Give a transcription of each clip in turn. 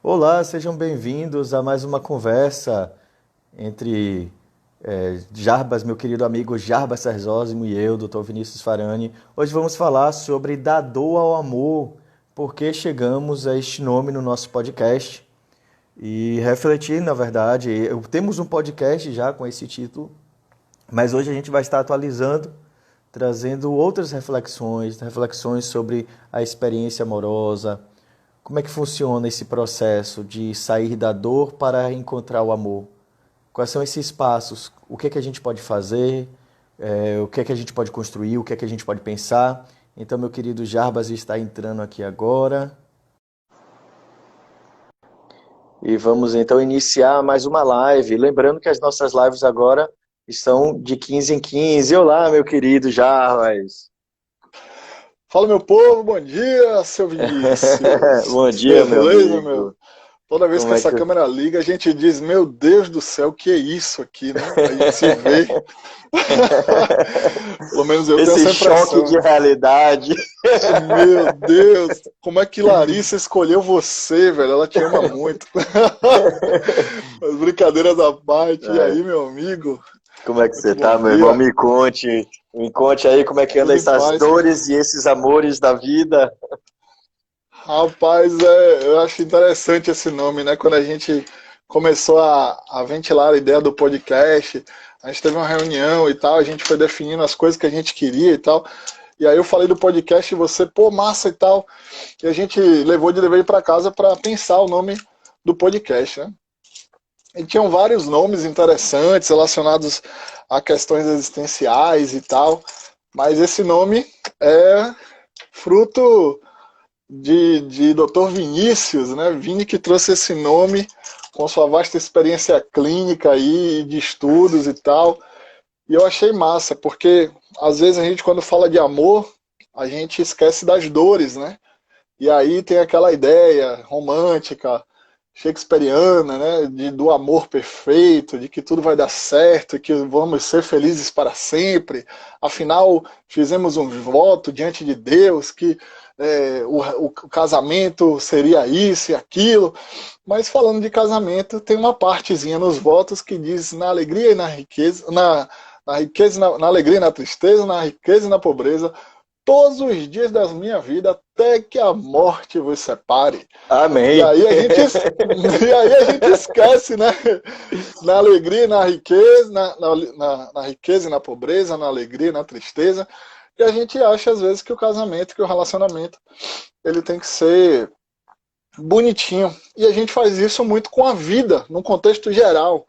Olá, sejam bem-vindos a mais uma conversa entre Jarbas, meu querido amigo Jarbas Serzósimo e eu, Dr. Vinícius Farani. Hoje vamos falar sobre da dor ao amor, porque chegamos a este nome no nosso podcast e refletir, na verdade, temos um podcast já com esse título, mas hoje a gente vai estar atualizando, trazendo outras reflexões, reflexões sobre a experiência amorosa. Como é que funciona esse processo de sair da dor para encontrar o amor? Quais são esses passos? O que é que a gente pode fazer? O que é que a gente pode construir? O que é que a gente pode pensar? Então, meu querido Jarbas está entrando aqui agora. E vamos então iniciar mais uma live. Lembrando que as nossas lives agora estão de 15 em 15. Olá, meu querido Jarbas. Fala, meu povo, bom dia, seu Vinícius. Bom dia, meu Beleza, meu? amigo. Toda vez que Como é essa que... câmera liga, a gente diz, meu Deus do céu, o que é isso aqui, né? A gente se vê. Pelo menos eu tenho Esse essa choque impressão, de né? realidade. Meu Deus, como é que Larissa escolheu você, velho? Ela te ama muito. As brincadeiras à parte. E aí, meu amigo? Como é que Muito você bom tá, meu irmão? dia. Me conte aí como é que anda Tudo em essas paz. dores e esses amores da vida. Rapaz, eu acho interessante esse nome, né? Quando a gente começou a ventilar a ideia do podcast, a gente teve uma reunião e tal, a gente foi definindo as coisas que a gente queria e tal. E aí eu falei do podcast e você, pô, massa e tal. E a gente levou de dever para casa para pensar o nome do podcast, né? E tinham vários nomes interessantes relacionados a questões existenciais e tal, mas esse nome é fruto de Dr. Vinícius, né? Vini que trouxe esse nome com sua vasta experiência clínica aí, de estudos e tal. E eu achei massa, porque às vezes a gente, quando fala de amor, a gente esquece das dores, né? E aí tem aquela ideia romântica, shakespeariana, né? Do amor perfeito, de que tudo vai dar certo, que vamos ser felizes para sempre. Afinal, fizemos um voto diante de Deus que o casamento seria isso e aquilo. Mas falando de casamento, tem uma partezinha nos votos que diz na alegria e na riqueza, na riqueza, na alegria e na tristeza, na riqueza e na pobreza, todos os dias da minha vida, até que a morte vos separe. E Amém. aí a gente, e aí a gente esquece, né? Na alegria e na riqueza, na riqueza e na pobreza, na alegria e na tristeza. E a gente acha, às vezes, que o casamento, que o relacionamento, ele tem que ser bonitinho. E a gente faz isso muito com a vida, num contexto geral.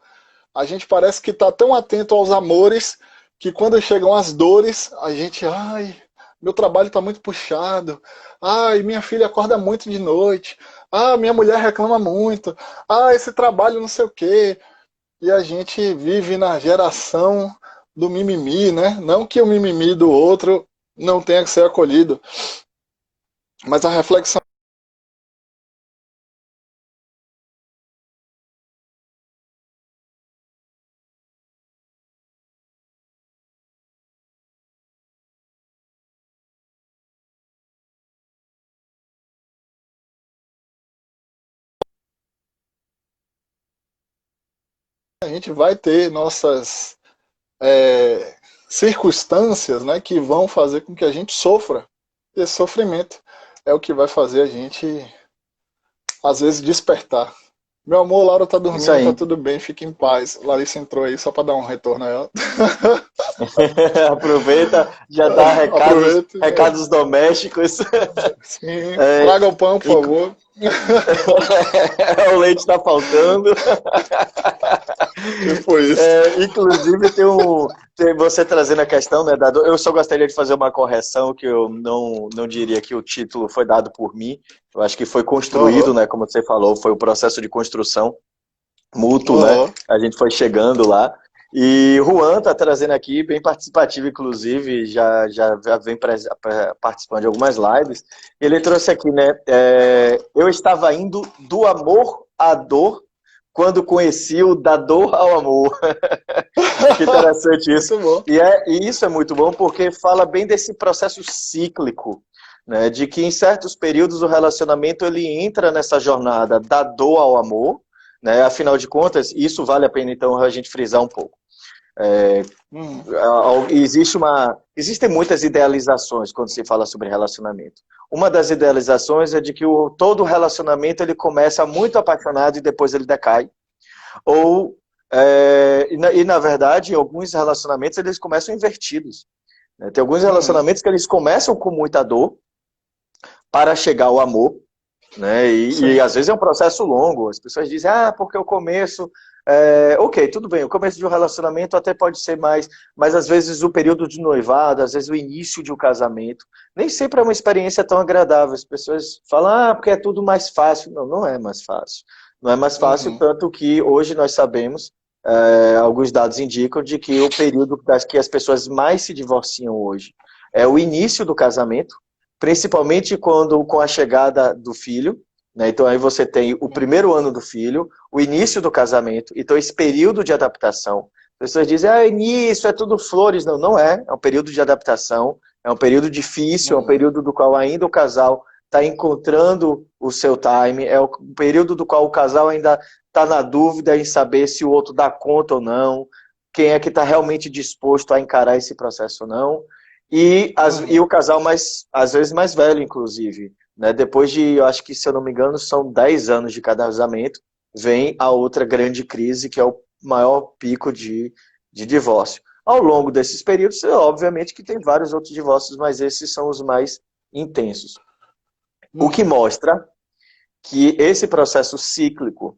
A gente parece que está tão atento aos amores que quando chegam as dores, a gente, ai, meu trabalho está muito puxado, ai, minha filha acorda muito de noite, ah, minha mulher reclama muito, ah, esse trabalho não sei o quê. E a gente vive na geração do mimimi, né? Não que o mimimi do outro não tenha que ser acolhido, mas a reflexão. A gente vai ter nossas circunstâncias, né, que vão fazer com que a gente sofra. Esse sofrimento é o que vai fazer a gente, às vezes, despertar. Meu amor, Laura tá Isso dormindo, tá aí. tudo bem, fique em paz. Larissa entrou aí só para dar um retorno a ela. Aproveita, já dá recados, Aproveita. recados domésticos. Sim, É, traga o pão, por inc- favor. o leite está faltando. Tipo isso. Inclusive, tem você trazendo a questão, né, da dor. Eu só gostaria de fazer uma correção, que eu não diria que o título foi dado por mim. Eu acho que foi construído, Uhum. né, como você falou, foi o processo de construção mútuo, né? Uhum. A gente foi chegando lá. E Juan está trazendo aqui, bem participativo, inclusive, já vem participando de algumas lives. Ele trouxe aqui, né? Eu estava indo do amor à dor quando conheci o da dor ao amor. Que interessante isso. Muito bom. E isso é muito bom porque fala bem desse processo cíclico, né, de que em certos períodos o relacionamento ele entra nessa jornada da dor ao amor, né, afinal de contas, isso vale a pena então a gente frisar um pouco. É, existem muitas idealizações quando se fala sobre relacionamento. Uma das idealizações é de que todo relacionamento ele começa muito apaixonado e depois ele decai. Ou, na verdade, alguns relacionamentos eles começam invertidos, né? Tem alguns relacionamentos que eles começam com muita dor para chegar ao amor, né? E às vezes é um processo longo. As pessoas dizem, porque o começo... ok, tudo bem, o começo de um relacionamento até pode ser mais, mas às vezes o período de noivado, às vezes o início de um casamento, nem sempre é uma experiência tão agradável. As pessoas falam, porque é tudo mais fácil. Não, não é mais fácil. Não é mais fácil, tanto que hoje nós sabemos, alguns dados indicam de que o período das que as pessoas mais se divorciam hoje é o início do casamento, principalmente quando com a chegada do filho, né? Então aí você tem o primeiro ano do filho, o início do casamento, então esse período de adaptação. As pessoas dizem, início é tudo flores. Não, não é. É um período de adaptação, é um período difícil, é um período do qual ainda o casal está encontrando o seu time, é o período do qual o casal ainda está na dúvida em saber se o outro dá conta ou não, quem é que está realmente disposto a encarar esse processo ou não. E o casal, às vezes, mais velho, inclusive, né? Depois de, eu acho que, se eu não me engano, são 10 anos de casamento, vem a outra grande crise, que é o maior pico de divórcio. Ao longo desses períodos, obviamente que tem vários outros divórcios, mas esses são os mais intensos. O que mostra que esse processo cíclico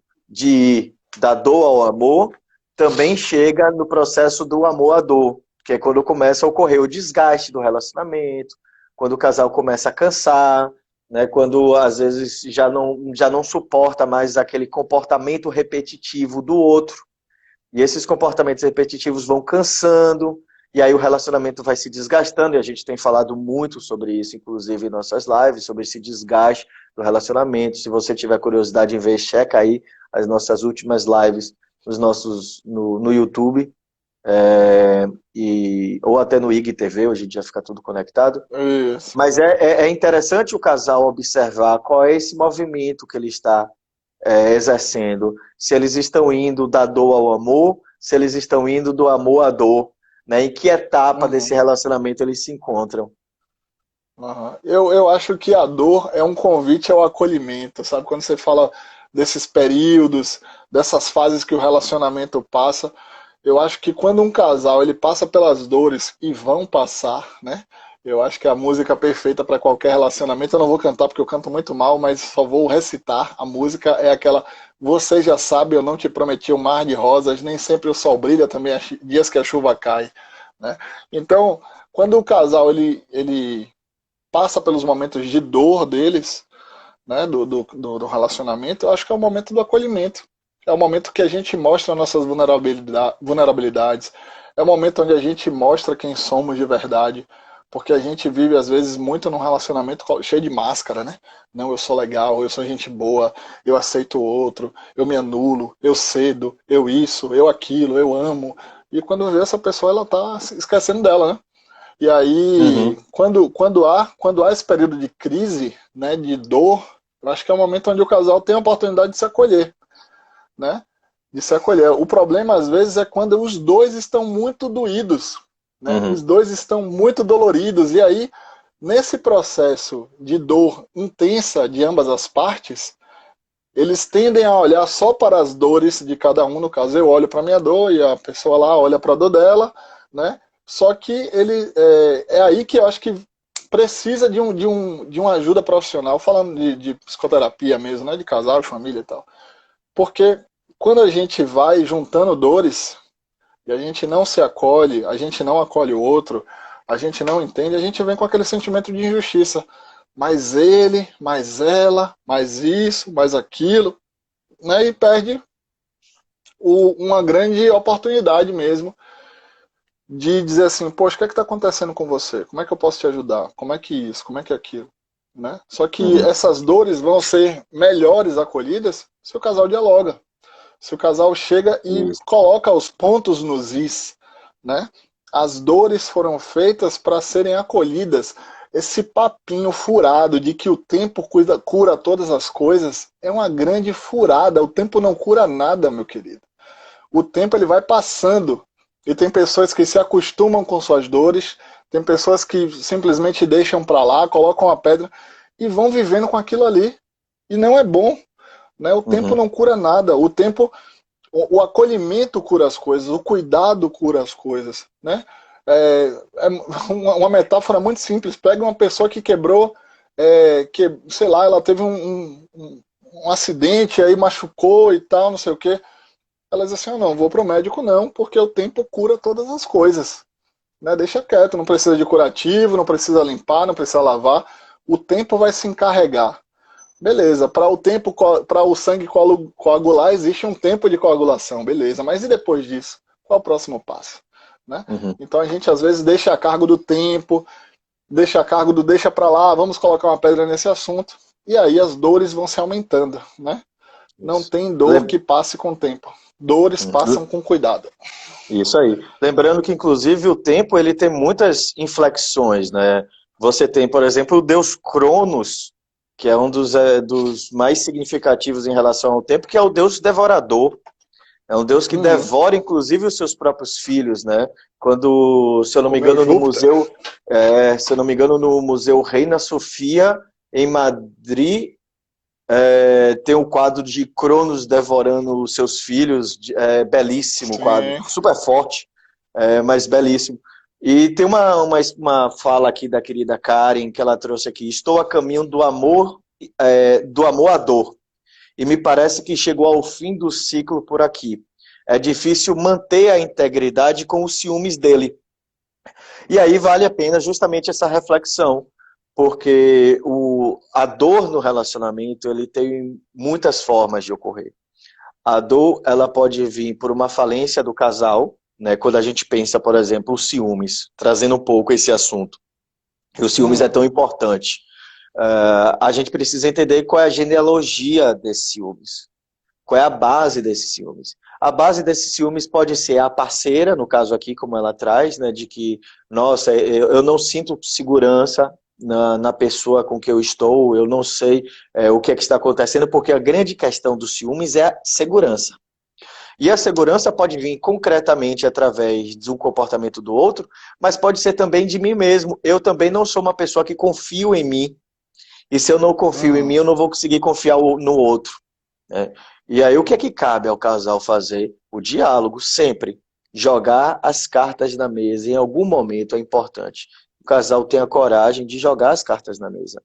da dor ao amor também chega no processo do amor à dor, que é quando começa a ocorrer o desgaste do relacionamento, quando o casal começa a cansar, né, quando às vezes já não suporta mais aquele comportamento repetitivo do outro, e esses comportamentos repetitivos vão cansando, e aí o relacionamento vai se desgastando, e a gente tem falado muito sobre isso, inclusive em nossas lives, sobre esse desgaste do relacionamento. Se você tiver curiosidade em ver, checa aí as nossas últimas lives no YouTube, ou até no IGTV, hoje em dia fica tudo conectado. Isso. Mas é interessante o casal observar qual é esse movimento que ele está exercendo. Se eles estão indo da dor ao amor, se eles estão indo do amor à dor, né? Em que etapa desse relacionamento eles se encontram. Eu acho que a dor é um convite ao acolhimento, sabe? Quando você fala desses períodos, dessas fases que o relacionamento passa, eu acho que quando um casal ele passa pelas dores e vão passar, né? Eu acho que é a música perfeita para qualquer relacionamento. Eu não vou cantar porque eu canto muito mal, mas só vou recitar. A música é aquela: você já sabe, eu não te prometi um mar de rosas, nem sempre o sol brilha, também há dias que a chuva cai, né? Então, quando o casal ele passa pelos momentos de dor deles, né, do relacionamento, eu acho que é o momento do acolhimento. É o momento que a gente mostra nossas vulnerabilidades. É o momento onde a gente mostra quem somos de verdade. Porque a gente vive, às vezes, muito num relacionamento cheio de máscara, né? Não, eu sou legal, eu sou gente boa, eu aceito o outro, eu me anulo, eu cedo, eu isso, eu aquilo, eu amo. E quando vê essa pessoa, ela tá se esquecendo dela, né? E aí, quando há esse período de crise, né, de dor, eu acho que é o momento onde o casal tem a oportunidade de se acolher, né? De se acolher. O problema, às vezes, é quando os dois estão muito doídos, né? Os dois estão muito doloridos. E aí, nesse processo de dor intensa de ambas as partes, eles tendem a olhar só para as dores de cada um. No caso, eu olho para a minha dor e a pessoa lá olha para a dor dela, né? Só que é aí que eu acho que precisa de uma ajuda profissional, falando de psicoterapia mesmo, né? De casal, de família e tal. Porque quando a gente vai juntando dores e a gente não se acolhe, a gente não acolhe o outro, a gente não entende, a gente vem com aquele sentimento de injustiça. Mais ele, mais ela, mais isso, mais aquilo, né? E perde uma grande oportunidade mesmo de dizer assim, poxa, o que é que está acontecendo com você? Como é que eu posso te ajudar? Como é que isso? Como é que aquilo? Né? Só que essas dores vão ser melhores acolhidas se o casal dialoga. Se o casal chega e coloca os pontos nos is, né? As dores foram feitas para serem acolhidas. Esse papinho furado de que o tempo cura todas as coisas é uma grande furada. O tempo não cura nada, meu querido. O tempo ele vai passando. E tem pessoas que se acostumam com suas dores, tem pessoas que simplesmente deixam para lá, colocam a pedra e vão vivendo com aquilo ali. E não é bom, né? O tempo Uhum. não cura nada. O tempo, o acolhimento cura as coisas, o cuidado cura as coisas, né? É uma metáfora muito simples. Pega uma pessoa que quebrou, sei lá, ela teve um acidente, aí machucou e tal, não sei o quê. Ela diz assim, não, vou pro médico não, porque o tempo cura todas as coisas. Né? Deixa quieto, não precisa de curativo, não precisa limpar, não precisa lavar. O tempo vai se encarregar. Beleza, para o sangue coagular, existe um tempo de coagulação, beleza. Mas e depois disso? Qual é o próximo passo? Né? Uhum. Então a gente às vezes deixa a cargo do tempo, deixa a cargo do deixa para lá, vamos colocar uma pedra nesse assunto. E aí as dores vão se aumentando, né? Não Isso. tem dor que passe com o tempo. Dores passam com cuidado. Isso aí. Lembrando que, inclusive, o tempo ele tem muitas inflexões, né? Você tem, por exemplo, o deus Cronos, que é um dos mais significativos em relação ao tempo, que é o deus devorador. É um deus que Uhum. devora, inclusive, os seus próprios filhos, né? Quando, se eu não me Comeu engano, Júpiter. se eu não me engano, no Museu Reina Sofia, em Madrid, tem um quadro de Cronos devorando os seus filhos, belíssimo quadro, Sim. super forte, mas belíssimo. E tem uma fala aqui da querida Karen, que ela trouxe aqui: estou a caminho do amor à dor, e me parece que chegou ao fim do ciclo por aqui. É difícil manter a integridade com os ciúmes dele. E aí vale a pena justamente essa reflexão, porque a dor no relacionamento ele tem muitas formas de ocorrer. A dor ela pode vir por uma falência do casal, né? Quando a gente pensa, por exemplo, os ciúmes, trazendo um pouco esse assunto. E o ciúmes é Uhum. tão importante. A gente precisa entender qual é a genealogia desses ciúmes. Qual é a base desses ciúmes? A base desses ciúmes pode ser a parceira, no caso aqui, como ela traz, né, de que, nossa, eu não sinto segurança na pessoa com que eu estou, eu não sei o que é que está acontecendo, porque a grande questão dos ciúmes é a segurança. E a segurança pode vir concretamente através de um comportamento do outro, mas pode ser também de mim mesmo. Eu também não sou uma pessoa que confio em mim, e se eu não confio em mim, Uhum. eu não vou conseguir confiar no outro. Né? E aí o que é que cabe ao casal fazer? O diálogo, sempre. Jogar as cartas na mesa, em algum momento é importante. O casal tenha coragem de jogar as cartas na mesa.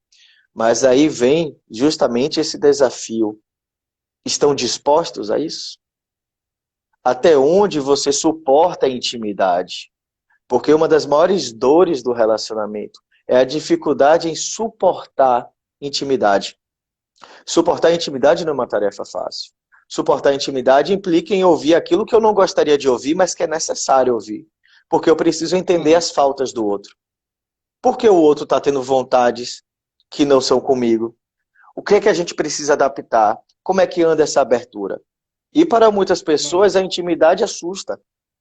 Mas aí vem justamente esse desafio. Estão dispostos a isso? Até onde você suporta a intimidade? Porque uma das maiores dores do relacionamento é a dificuldade em suportar intimidade. Suportar a intimidade não é uma tarefa fácil. Suportar a intimidade implica em ouvir aquilo que eu não gostaria de ouvir, mas que é necessário ouvir. Porque eu preciso entender Uhum. as faltas do outro. Por que o outro está tendo vontades que não são comigo? O que é que a gente precisa adaptar? Como é que anda essa abertura? E para muitas Uhum. pessoas a intimidade assusta.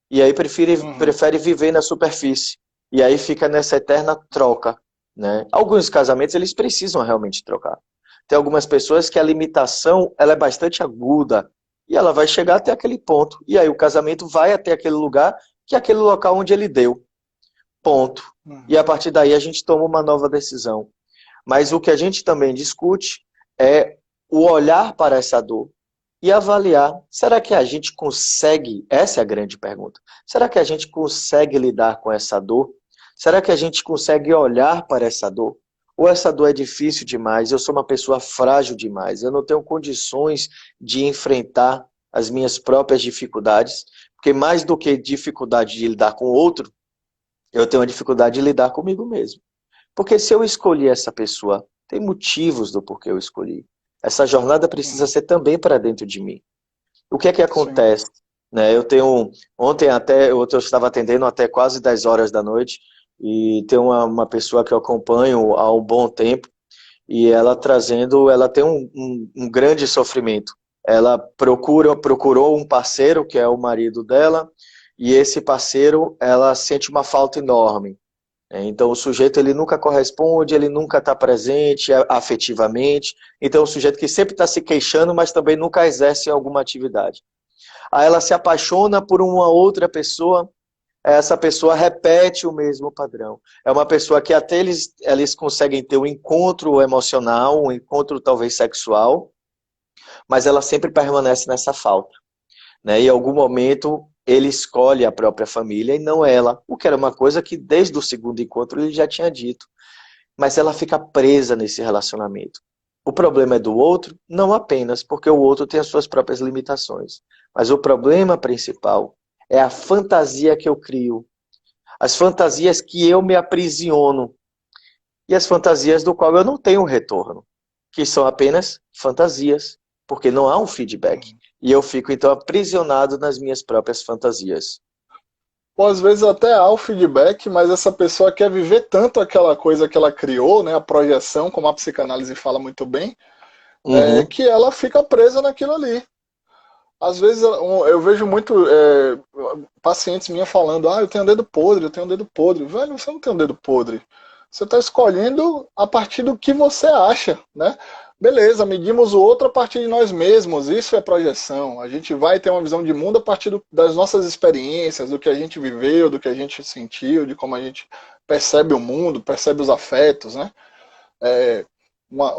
E aí Uhum. prefere viver na superfície. E aí fica nessa eterna troca. Né? Alguns casamentos eles precisam realmente trocar. Tem algumas pessoas que a limitação ela é bastante aguda e ela vai chegar até aquele ponto. E aí o casamento vai até aquele lugar que é aquele local onde ele deu. Ponto. E Uhum. a partir daí a gente toma uma nova decisão. Mas o que a gente também discute é o olhar para essa dor e avaliar, será que a gente consegue, essa é a grande pergunta, será que a gente consegue lidar com essa dor? Será que a gente consegue olhar para essa dor? Ou essa dor é difícil demais, eu sou uma pessoa frágil demais, eu não tenho condições de enfrentar as minhas próprias dificuldades, porque mais do que dificuldade de lidar com o outro, eu tenho a dificuldade de lidar comigo mesmo. Porque se eu escolhi essa pessoa, tem motivos do porquê eu escolhi. Essa jornada precisa Uhum. ser também para dentro de mim. O que é que Sim. acontece? Né, ontem até, eu estava atendendo até quase 10 horas da noite, e tem uma pessoa que eu acompanho há um bom tempo, e ela tem um grande sofrimento. Ela procurou um parceiro, que é o marido dela, e esse parceiro, ela sente uma falta enorme. Então o sujeito ele nunca corresponde, ele nunca está presente afetivamente. Então é um sujeito que sempre está se queixando, mas também nunca exerce alguma atividade. Aí ela se apaixona por uma outra pessoa, essa pessoa repete o mesmo padrão. É uma pessoa que até eles conseguem ter um encontro emocional, um encontro talvez sexual, mas ela sempre permanece nessa falta, né? E em algum momento ele escolhe a própria família e não ela, o que era uma coisa que desde o segundo encontro ele já tinha dito. Mas ela fica presa nesse relacionamento. O problema é do outro, não apenas porque o outro tem as suas próprias limitações, mas o problema principal é a fantasia que eu crio, as fantasias que eu me aprisiono e as fantasias do qual eu não tenho retorno, que são apenas fantasias, porque não há um feedback. E eu fico então aprisionado nas minhas próprias fantasias. Ou às vezes até há o feedback, mas essa pessoa quer viver tanto aquela coisa que ela criou, né, a projeção, como a psicanálise fala muito bem, Uhum. que ela fica presa naquilo ali. Às vezes eu vejo muito pacientes minhas falando, eu tenho um dedo podre, eu tenho um dedo podre. Velho, você não tem um dedo podre. Você está escolhendo a partir do que você acha, né? Beleza, medimos o outro a partir de nós mesmos, isso é projeção. A gente vai ter uma visão de mundo a partir das nossas experiências, do que a gente viveu, do que a gente sentiu, de como a gente percebe o mundo, percebe os afetos, né? É,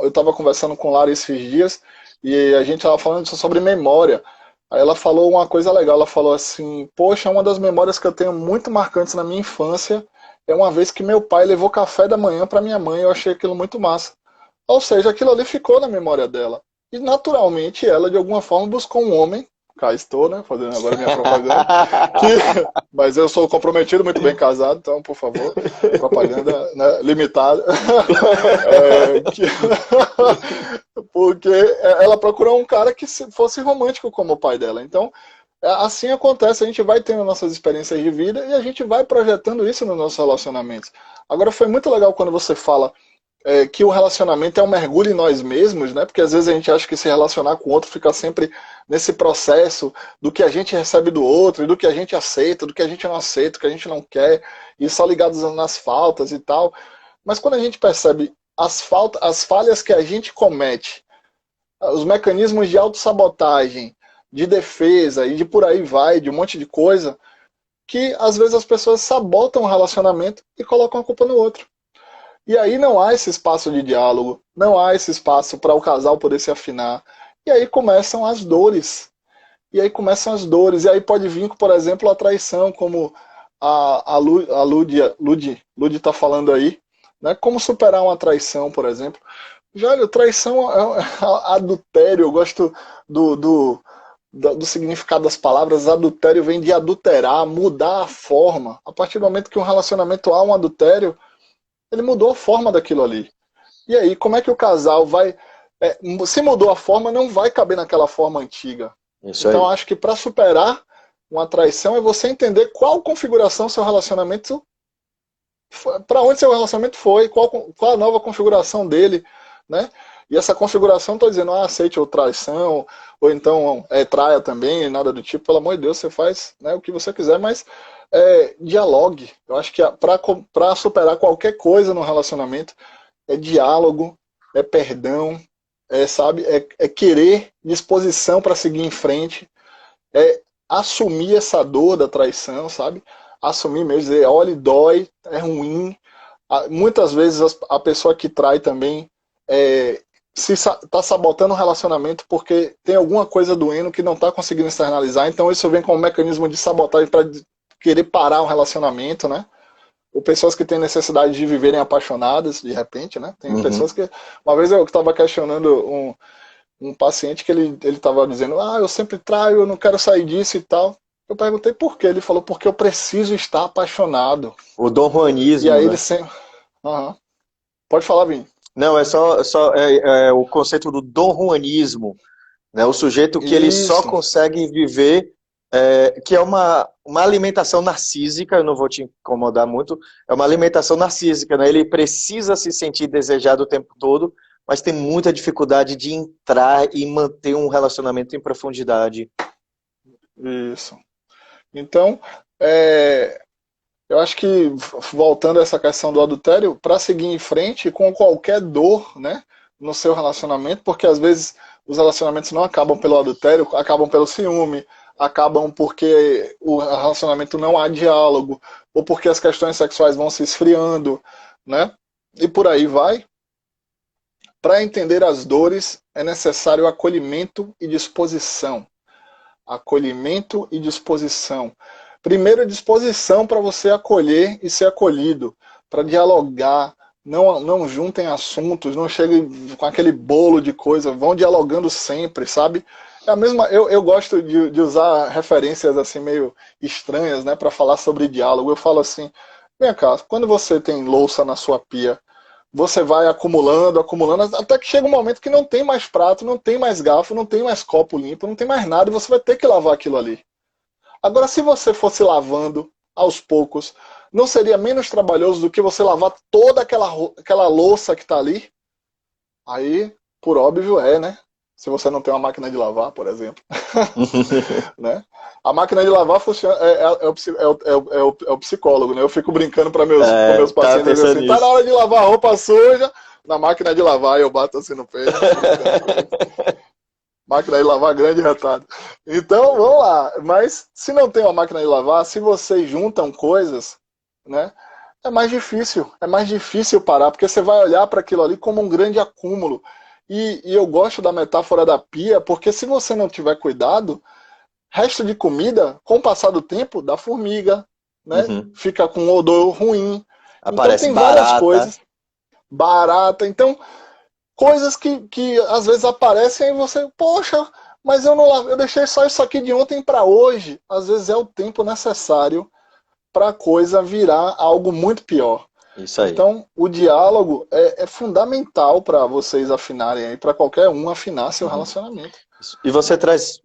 eu estava conversando com Lara esses dias e a gente estava falando sobre memória. Aí ela falou uma coisa legal, ela falou assim, poxa, uma das memórias que eu tenho muito marcantes na minha infância é uma vez que meu pai levou café da manhã para minha mãe, eu achei aquilo muito massa. Ou seja, aquilo ali ficou na memória dela. E naturalmente ela, de alguma forma, buscou um homem, cá estou, né, fazendo agora minha propaganda, que, mas eu sou comprometido, muito bem casado, então, por favor, propaganda, né, limitada. Que, porque ela procurou um cara que fosse romântico como o pai dela. Então, assim acontece, a gente vai tendo nossas experiências de vida e a gente vai projetando isso nos nossos relacionamentos. Agora, foi muito legal quando você fala que o relacionamento é um mergulho em nós mesmos, né? Porque às vezes a gente acha que se relacionar com o outro fica sempre nesse processo do que a gente recebe do outro, e do que a gente aceita, do que a gente não aceita, do que a gente não quer, e só ligados nas faltas e tal. Mas quando a gente percebe as falhas que a gente comete, os mecanismos de autossabotagem, de defesa e de por aí vai, de um monte de coisa, que às vezes as pessoas sabotam o relacionamento e colocam a culpa no outro. E aí não há esse espaço de diálogo, não há esse espaço para o casal poder se afinar. E aí começam as dores. E aí começam as dores. E aí pode vir, por exemplo, a traição, como a Lud está falando aí. Né? Como superar uma traição, por exemplo. Velho, traição é adultério. Eu gosto do significado das palavras. Adultério vem de adulterar, mudar a forma. A partir do momento que um relacionamento há um adultério, ele mudou a forma daquilo ali. E aí, como é que o casal vai. Se mudou a forma, não vai caber naquela forma antiga. Isso Então, aí. acho que para superar uma traição é você entender qual configuração seu relacionamento. Para onde seu relacionamento foi, qual a nova configuração dele, né? E essa configuração, estou dizendo, aceite ou traição, ou então traia também, nada do tipo, pelo amor de Deus, você faz, né, o que você quiser, mas dialogue. Eu acho que para superar qualquer coisa no relacionamento, é diálogo, é perdão, sabe, é querer disposição para seguir em frente, é assumir essa dor da traição, sabe? Assumir mesmo, dizer, olha, dói, é ruim. Muitas vezes a pessoa que trai também se está sabotando o relacionamento porque tem alguma coisa doendo que não está conseguindo externalizar. Então isso vem como um mecanismo de sabotagem para querer parar o relacionamento, né? Ou pessoas que têm necessidade de viverem apaixonadas, de repente, né? Tem Uhum. pessoas que... Uma vez eu estava questionando um paciente que ele estava dizendo, eu sempre traio, eu não quero sair disso e tal. Eu perguntei por quê. Ele falou, porque eu preciso estar apaixonado. O Dom E Juanismo, aí ele né? sempre... Uhum. Pode falar, Vini. Não, é o conceito do Dom Juanismo, né? O sujeito que ele só Isso. consegue viver, que é uma alimentação narcísica, eu não vou te incomodar muito, é uma alimentação narcísica, né? Ele precisa se sentir desejado o tempo todo, mas tem muita dificuldade de entrar e manter um relacionamento em profundidade. Isso. Então, é, Eu acho que, voltando a essa questão do adultério, para seguir em frente com qualquer dor, né, no seu relacionamento, porque às vezes os relacionamentos não acabam pelo adultério, acabam pelo ciúme, acabam porque o relacionamento não há diálogo, ou porque as questões sexuais vão se esfriando, né, e por aí vai. Para entender as dores é necessário acolhimento e disposição. Acolhimento e disposição. Primeiro, disposição para você acolher e ser acolhido, para dialogar. Não juntem assuntos, não cheguem com aquele bolo de coisa, vão dialogando sempre, sabe? É a mesma, eu gosto de usar referências assim meio estranhas, né, para falar sobre diálogo. Eu falo assim, vem cá, quando você tem louça na sua pia, você vai acumulando, acumulando, até que chega um momento que não tem mais prato, não tem mais garfo, não tem mais copo limpo, não tem mais nada, e você vai ter que lavar aquilo ali. Agora, se você fosse lavando aos poucos, não seria menos trabalhoso do que você lavar toda aquela louça que está ali? Aí, por óbvio, né? Se você não tem uma máquina de lavar, por exemplo. Né? A máquina de lavar funciona, é o psicólogo, né? Eu fico brincando para com meus Tava pacientes pensando assim, tá na nisso. hora de lavar a roupa suja, na máquina de lavar, eu bato assim no peito, brincando com ele. Máquina de lavar grande retado. Então, vamos lá. Mas se não tem uma máquina de lavar, se vocês juntam coisas, né? É mais difícil parar, porque você vai olhar para aquilo ali como um grande acúmulo. E eu gosto da metáfora da pia, porque se você não tiver cuidado, resto de comida, com o passar do tempo, dá formiga, né? Uhum. Fica com um odor ruim. Então Aparece tem várias barata. coisas. Barata. Então, coisas que às vezes aparecem e você, poxa, mas eu não eu deixei só isso aqui de ontem para hoje. Às vezes é o tempo necessário para a coisa virar algo muito pior. Isso aí. Então, o diálogo é fundamental para vocês afinarem aí, para qualquer um afinar seu Uhum. relacionamento. E você traz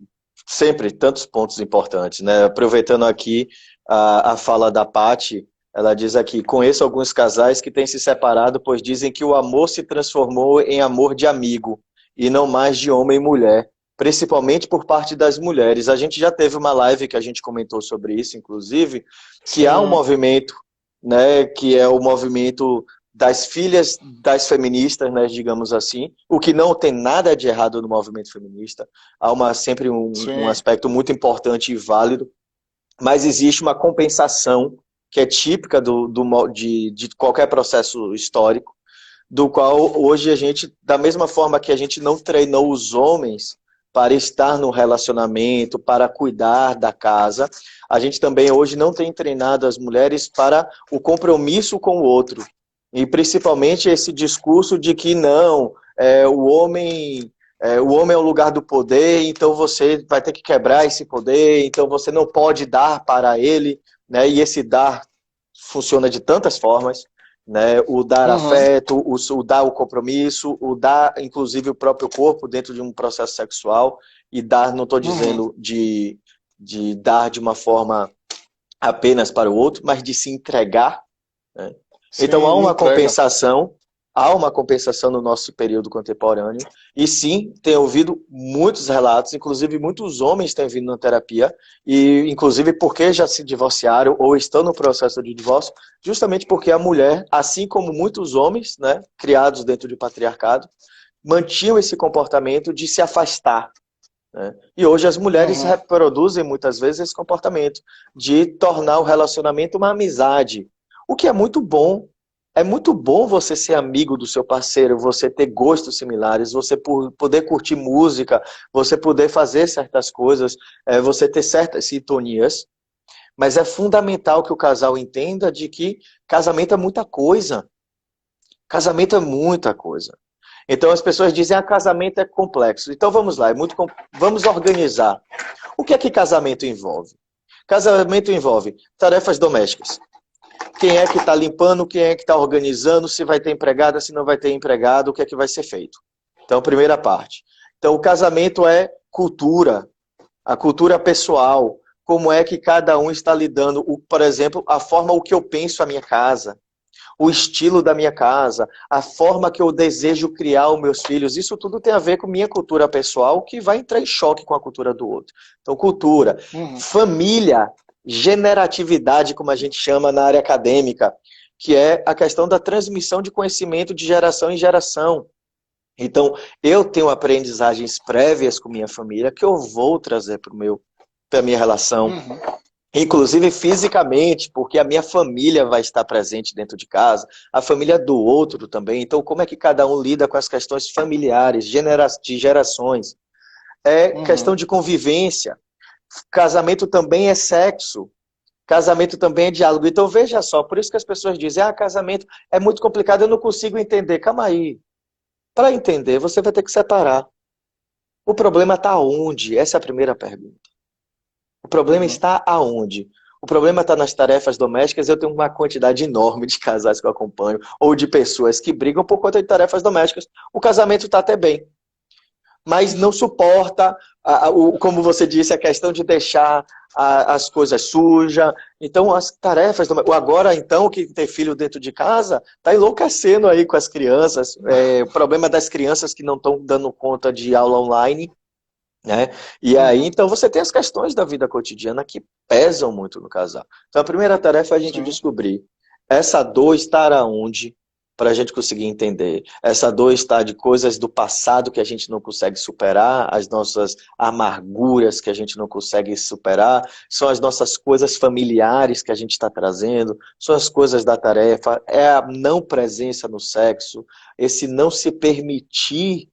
sempre tantos pontos importantes, né? Aproveitando aqui a fala da Paty, ela diz aqui: conheço alguns casais que têm se separado, pois dizem que o amor se transformou em amor de amigo e não mais de homem e mulher, principalmente por parte das mulheres. A gente já teve uma live que a gente comentou sobre isso, inclusive, que há um Sim. movimento, né, que é o movimento das filhas das feministas, né, digamos assim, o que não tem nada de errado no movimento feminista, há sempre um Sim. aspecto muito importante e válido, mas existe uma compensação que é típica de qualquer processo histórico, do qual hoje a gente, da mesma forma que a gente não treinou os homens para estar no relacionamento, para cuidar da casa, a gente também hoje não tem treinado as mulheres para o compromisso com o outro. E principalmente esse discurso de que não, o homem é o lugar do poder, então você vai ter que quebrar esse poder, então você não pode dar para ele, né? E esse dar funciona de tantas formas, né? O dar Uhum. afeto, o dar o compromisso, o dar, inclusive, o próprio corpo dentro de um processo sexual, e dar, não estou Uhum. dizendo de dar de uma forma apenas para o outro, mas de se entregar, né? Então Sim, entrega. há uma compensação no nosso período contemporâneo, e sim, tenho ouvido muitos relatos, inclusive muitos homens têm vindo na terapia, e inclusive porque já se divorciaram ou estão no processo de divórcio, justamente porque a mulher, assim como muitos homens, né, criados dentro de patriarcado, mantinham esse comportamento de se afastar, né? E hoje as mulheres Uhum. reproduzem muitas vezes esse comportamento de tornar o relacionamento uma amizade, o que é muito bom. É muito bom você ser amigo do seu parceiro, você ter gostos similares, você poder curtir música, você poder fazer certas coisas, você ter certas sintonias, mas é fundamental que o casal entenda de que casamento é muita coisa. Casamento é muita coisa. Então as pessoas dizem que casamento é complexo. Então vamos lá, vamos organizar. O que é que casamento envolve? Casamento envolve tarefas domésticas. Quem é que está limpando, quem é que está organizando, se vai ter empregada, se não vai ter empregado, o que é que vai ser feito. Então, primeira parte. Então, o casamento é cultura, a cultura pessoal, como é que cada um está lidando, por exemplo, a forma o que eu penso a minha casa, o estilo da minha casa, a forma que eu desejo criar os meus filhos, isso tudo tem a ver com minha cultura pessoal, que vai entrar em choque com a cultura do outro. Então, cultura. Uhum. Família. generatividade, como a gente chama na área acadêmica, que é a questão da transmissão de conhecimento de geração em geração. Então, eu tenho aprendizagens prévias com minha família que eu vou trazer para a minha relação, Uhum. inclusive fisicamente, porque a minha família vai estar presente dentro de casa, a família do outro também. Então, como é que cada um lida com as questões familiares, de gerações? É questão Uhum. de convivência. Casamento também é sexo. Casamento também é diálogo. Então, veja só, por isso que as pessoas dizem, casamento é muito complicado, eu não consigo entender. Calma aí. Para entender, você vai ter que separar. O problema está onde? Essa é a primeira pergunta. O problema Uhum. está aonde? O problema está nas tarefas domésticas. Eu tenho uma quantidade enorme de casais que eu acompanho, ou de pessoas que brigam por conta de tarefas domésticas. O casamento está até bem, mas não suporta, como você disse, a questão de deixar as coisas sujas. Então, as tarefas. Agora, então, que tem filho dentro de casa, está enlouquecendo aí com as crianças. O problema das crianças que não estão dando conta de aula online. Né? E aí, Uhum. então, você tem as questões da vida cotidiana que pesam muito no casal. Então, a primeira tarefa é a gente Sim. descobrir essa dor estar aonde, para a gente conseguir entender. Essa dor está de coisas do passado que a gente não consegue superar, as nossas amarguras que a gente não consegue superar, são as nossas coisas familiares que a gente está trazendo, são as coisas da tarefa, é a não presença no sexo, esse não se permitir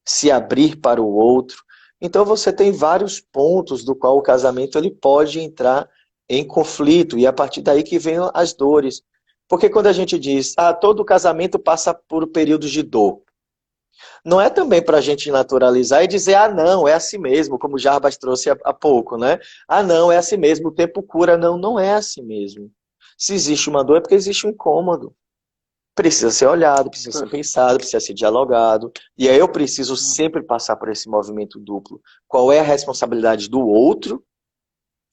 se abrir para o outro. Então você tem vários pontos do qual o casamento ele pode entrar em conflito, e é a partir daí que vem as dores. Porque quando a gente diz, todo casamento passa por períodos de dor, não é também para a gente naturalizar e dizer, não, é assim mesmo, como o Jarbas trouxe há pouco, né? Não, é assim mesmo, o tempo cura. Não, não é assim mesmo. Se existe uma dor é porque existe um incômodo. Precisa ser olhado, precisa ser pensado, precisa ser dialogado. E aí eu preciso Uhum. sempre passar por esse movimento duplo. Qual é a responsabilidade do outro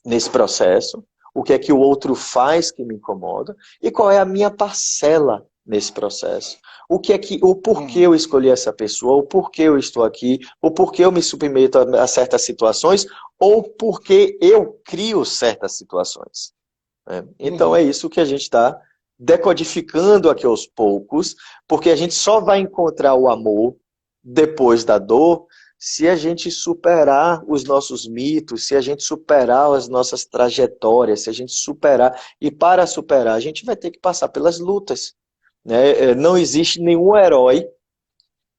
nesse processo? O que é que o outro faz que me incomoda? E qual é a minha parcela nesse processo? O porquê Uhum. eu escolhi essa pessoa, o porquê eu estou aqui, o porquê eu me submeto a certas situações, ou porquê eu crio certas situações. Né? Então Uhum. é isso que a gente está decodificando aqui aos poucos, porque a gente só vai encontrar o amor depois da dor se a gente superar os nossos mitos, se a gente superar as nossas trajetórias, se a gente superar. E para superar, a gente vai ter que passar pelas lutas. Né? Não existe nenhum herói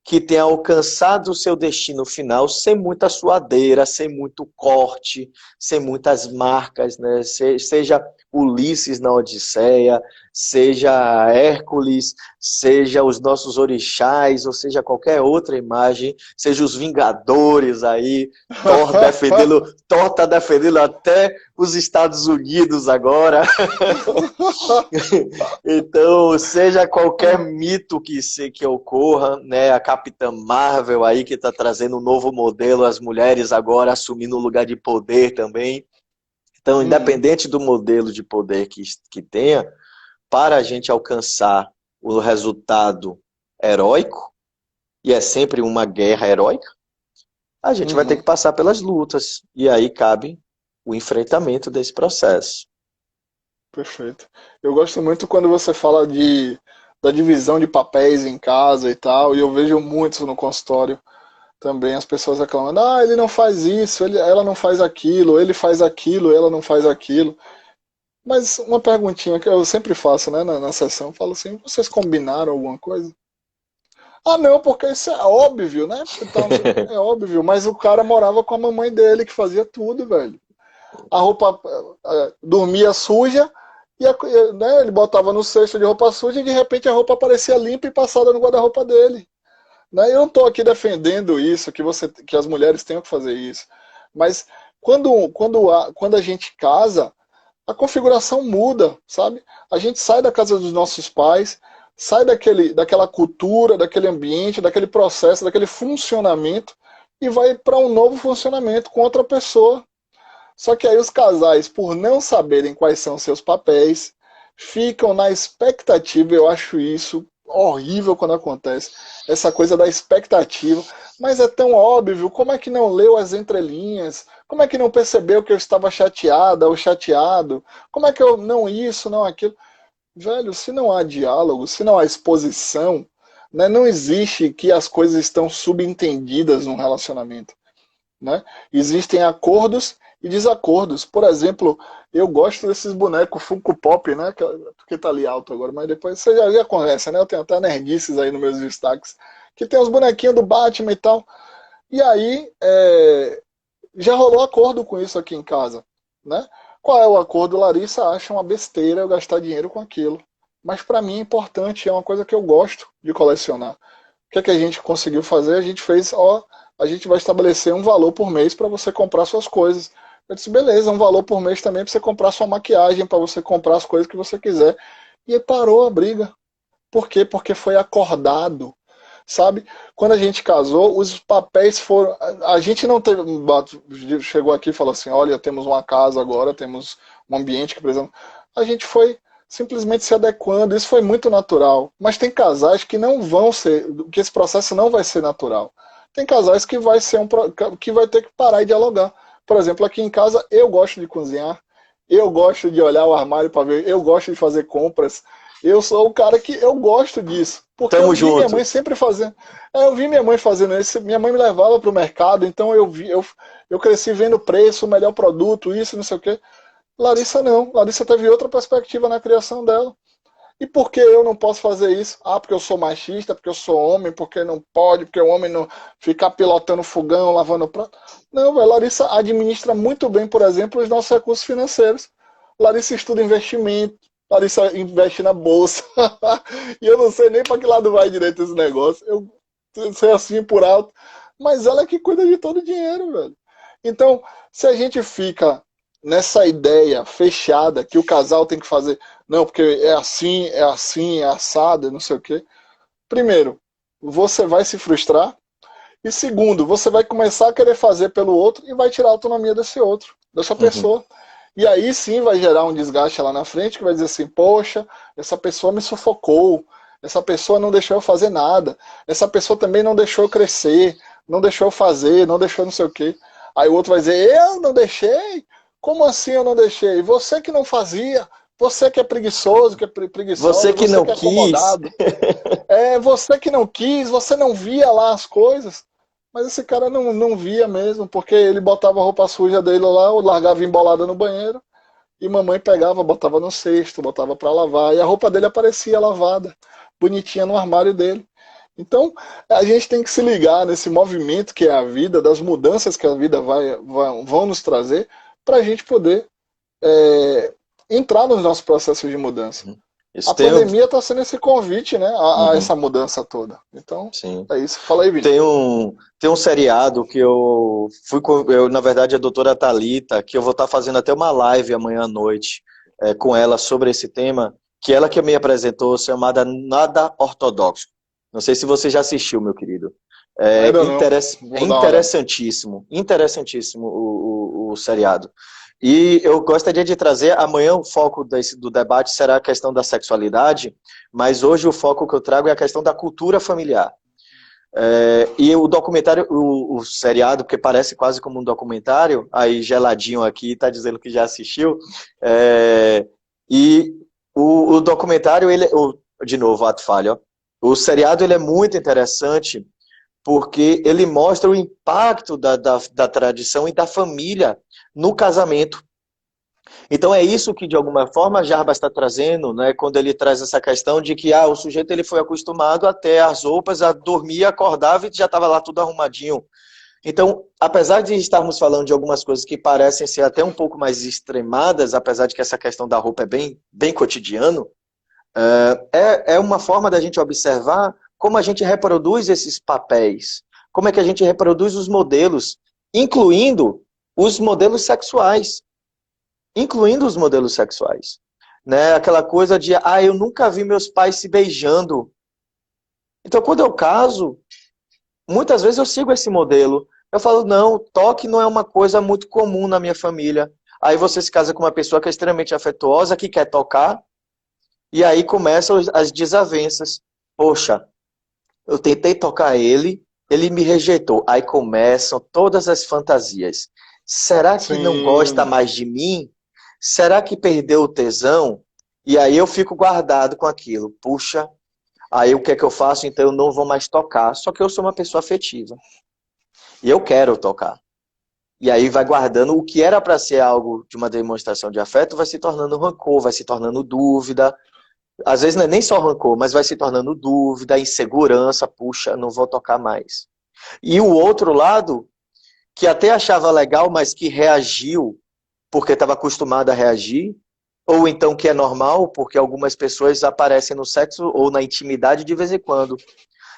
que tenha alcançado o seu destino final sem muita suadeira, sem muito corte, sem muitas marcas, né? Seja Ulisses na Odisseia, seja Hércules, seja os nossos orixás, ou seja qualquer outra imagem, seja os Vingadores aí, Thor tá defendendo até os Estados Unidos agora. Então, seja qualquer mito que ocorra, né, a Capitã Marvel aí que está trazendo um novo modelo, as mulheres agora assumindo o lugar de poder também. Então, Uhum. independente do modelo de poder que tenha, para a gente alcançar o resultado heróico, e é sempre uma guerra heróica, a gente vai ter que Uhum. passar pelas lutas. E aí cabe o enfrentamento desse processo. Perfeito. Eu gosto muito quando você fala da divisão de papéis em casa e tal, e eu vejo muito isso no consultório também, as pessoas reclamando, ele não faz isso, ela não faz aquilo, ele faz aquilo, ela não faz aquilo. Mas uma perguntinha que eu sempre faço, né, na sessão, eu falo assim, vocês combinaram alguma coisa? Não, porque isso é óbvio, né? Então, é óbvio, mas o cara morava com a mamãe dele, que fazia tudo, velho. A roupa dormia suja, né, ele botava no cesto de roupa suja e de repente a roupa aparecia limpa e passada no guarda-roupa dele. Né? Eu não estou aqui defendendo isso, que as mulheres tenham que fazer isso. Mas quando a gente casa, a configuração muda, sabe? A gente sai da casa dos nossos pais, sai daquela cultura, daquele ambiente, daquele processo, daquele funcionamento e vai para um novo funcionamento com outra pessoa. Só que aí os casais, por não saberem quais são seus papéis, ficam na expectativa, eu acho isso horrível quando acontece. Essa coisa da expectativa. Mas é tão óbvio, como é que não leu as entrelinhas? Como é que não percebeu que eu estava chateada ou chateado? Como é que eu não isso, não aquilo? Velho, se não há diálogo, se não há exposição, né, não existe que as coisas estão subentendidas num relacionamento. Né? Existem acordos e desacordos. Por exemplo, eu gosto desses bonecos Funko Pop, né? Que tá ali alto agora, mas depois você já conhece, né? Eu tenho até nerdices aí nos meus destaques, que tem os bonequinhos do Batman e tal. E aí, já rolou acordo com isso aqui em casa, né? Qual é o acordo? Larissa acha uma besteira eu gastar dinheiro com aquilo. Mas para mim é importante, é uma coisa que eu gosto de colecionar. O que é que a gente conseguiu fazer? A gente fez, a gente vai estabelecer um valor por mês para você comprar suas coisas. Eu disse, beleza, um valor por mês também para você comprar sua maquiagem, para você comprar as coisas que você quiser. E aí parou a briga. Por quê? Porque foi acordado. Sabe? Quando a gente casou, os papéis foram. A gente não teve. Chegou aqui e falou assim: olha, temos uma casa agora, temos um ambiente que precisamos. A gente foi simplesmente se adequando, isso foi muito natural. Mas tem casais que não vão ser. Que esse processo não vai ser natural. Tem casais que vai ser que vai ter que parar e dialogar. Por exemplo, aqui em casa eu gosto de cozinhar, eu gosto de olhar o armário para ver, eu gosto de fazer compras. Eu sou o cara que eu gosto disso. Porque eu Tamo vi minha junto. mãe sempre fazendo. Eu vi minha mãe fazendo isso. Minha mãe me levava para o mercado, então eu cresci vendo o preço, o melhor produto, isso, não sei o quê. Larissa não. Larissa teve outra perspectiva na criação dela. E por que eu não posso fazer isso? Ah, porque eu sou machista, porque eu sou homem, porque não pode, porque o homem não ficar pilotando fogão, lavando prato. Não, velho, Larissa administra muito bem, por exemplo, os nossos recursos financeiros. Larissa estuda investimento, Larissa investe na bolsa. E eu não sei nem para que lado vai direito esse negócio. Eu sei assim por alto. Mas ela é que cuida de todo o dinheiro, velho. Então, se a gente fica nessa ideia fechada que o casal tem que fazer, não, porque é assim, é assado, não sei o quê. Primeiro, você vai se frustrar. E segundo, você vai começar a querer fazer pelo outro e vai tirar a autonomia desse outro, dessa Uhum. pessoa. E aí sim vai gerar um desgaste lá na frente que vai dizer assim, poxa, essa pessoa me sufocou, essa pessoa não deixou eu fazer nada, essa pessoa também não deixou eu crescer, não deixou eu fazer, não deixou não sei o quê. Aí o outro vai dizer, eu não deixei? Como assim eu não deixei? Você que não fazia, você que é preguiçoso, que é Você preguiçosa, que você não que é quis. acomodado. É você que não quis, você não via lá as coisas. Mas esse cara não via mesmo, porque ele botava a roupa suja dele lá, ou largava embolada no banheiro, e mamãe pegava, botava no cesto, botava para lavar, e a roupa dele aparecia lavada, bonitinha no armário dele. Então, a gente tem que se ligar nesse movimento que é a vida, das mudanças que a vida vão nos trazer, para a gente poder entrar nos nossos processos de mudança. Isso A tem um, pandemia está sendo esse convite, né, a uhum, essa mudança toda. Então, sim. é isso. Fala aí, Vini. Tem um seriado que eu fui com, eu, na verdade, a doutora Thalita, que eu vou estar fazendo até uma live amanhã à noite com ela sobre esse tema, que ela que me apresentou, chamada Nada Ortodoxo. Não sei se você já assistiu, meu querido. Ainda não. É Vou dar uma olhada. interessantíssimo, interessantíssimo o seriado. E eu gostaria de trazer, amanhã o foco do debate será a questão da sexualidade, mas hoje o foco que eu trago é a questão da cultura familiar. E o documentário, o seriado, porque parece quase como um documentário, aí geladinho aqui, está dizendo que já assistiu, e o documentário, de novo, ato falho, ó. O seriado ele é muito interessante porque ele mostra o impacto da tradição e da família no casamento. Então é isso que de alguma forma Jarbas está trazendo, né, quando ele traz essa questão de que o sujeito ele foi acostumado até as roupas, a dormir, acordava e já estava lá tudo arrumadinho. Então, apesar de estarmos falando de algumas coisas que parecem ser até um pouco mais extremadas, apesar de que essa questão da roupa é bem, bem cotidiano, é uma forma da gente observar como a gente reproduz esses papéis, como é que a gente reproduz os modelos, incluindo os modelos sexuais incluindo os modelos sexuais. Né? Aquela coisa de, eu nunca vi meus pais se beijando. Então, quando eu caso, muitas vezes eu sigo esse modelo. Eu falo, não, toque não é uma coisa muito comum na minha família. Aí você se casa com uma pessoa que é extremamente afetuosa, que quer tocar, e aí começam as desavenças. Poxa, eu tentei tocar ele, ele me rejeitou. Aí começam todas as fantasias. Será que não gosta Sim. mais de mim? Será que perdeu o tesão? E aí eu fico guardado com aquilo. Puxa, aí o que é que eu faço? Então eu não vou mais tocar. Só que eu sou uma pessoa afetiva. E eu quero tocar. E aí vai guardando o que era para ser algo de uma demonstração de afeto, vai se tornando rancor, vai se tornando dúvida. Às vezes não é nem só rancor, mas vai se tornando dúvida, insegurança, puxa, não vou tocar mais. E o outro lado, que até achava legal, mas que reagiu porque estava acostumado a reagir, ou então que é normal, porque algumas pessoas aparecem no sexo ou na intimidade de vez em quando.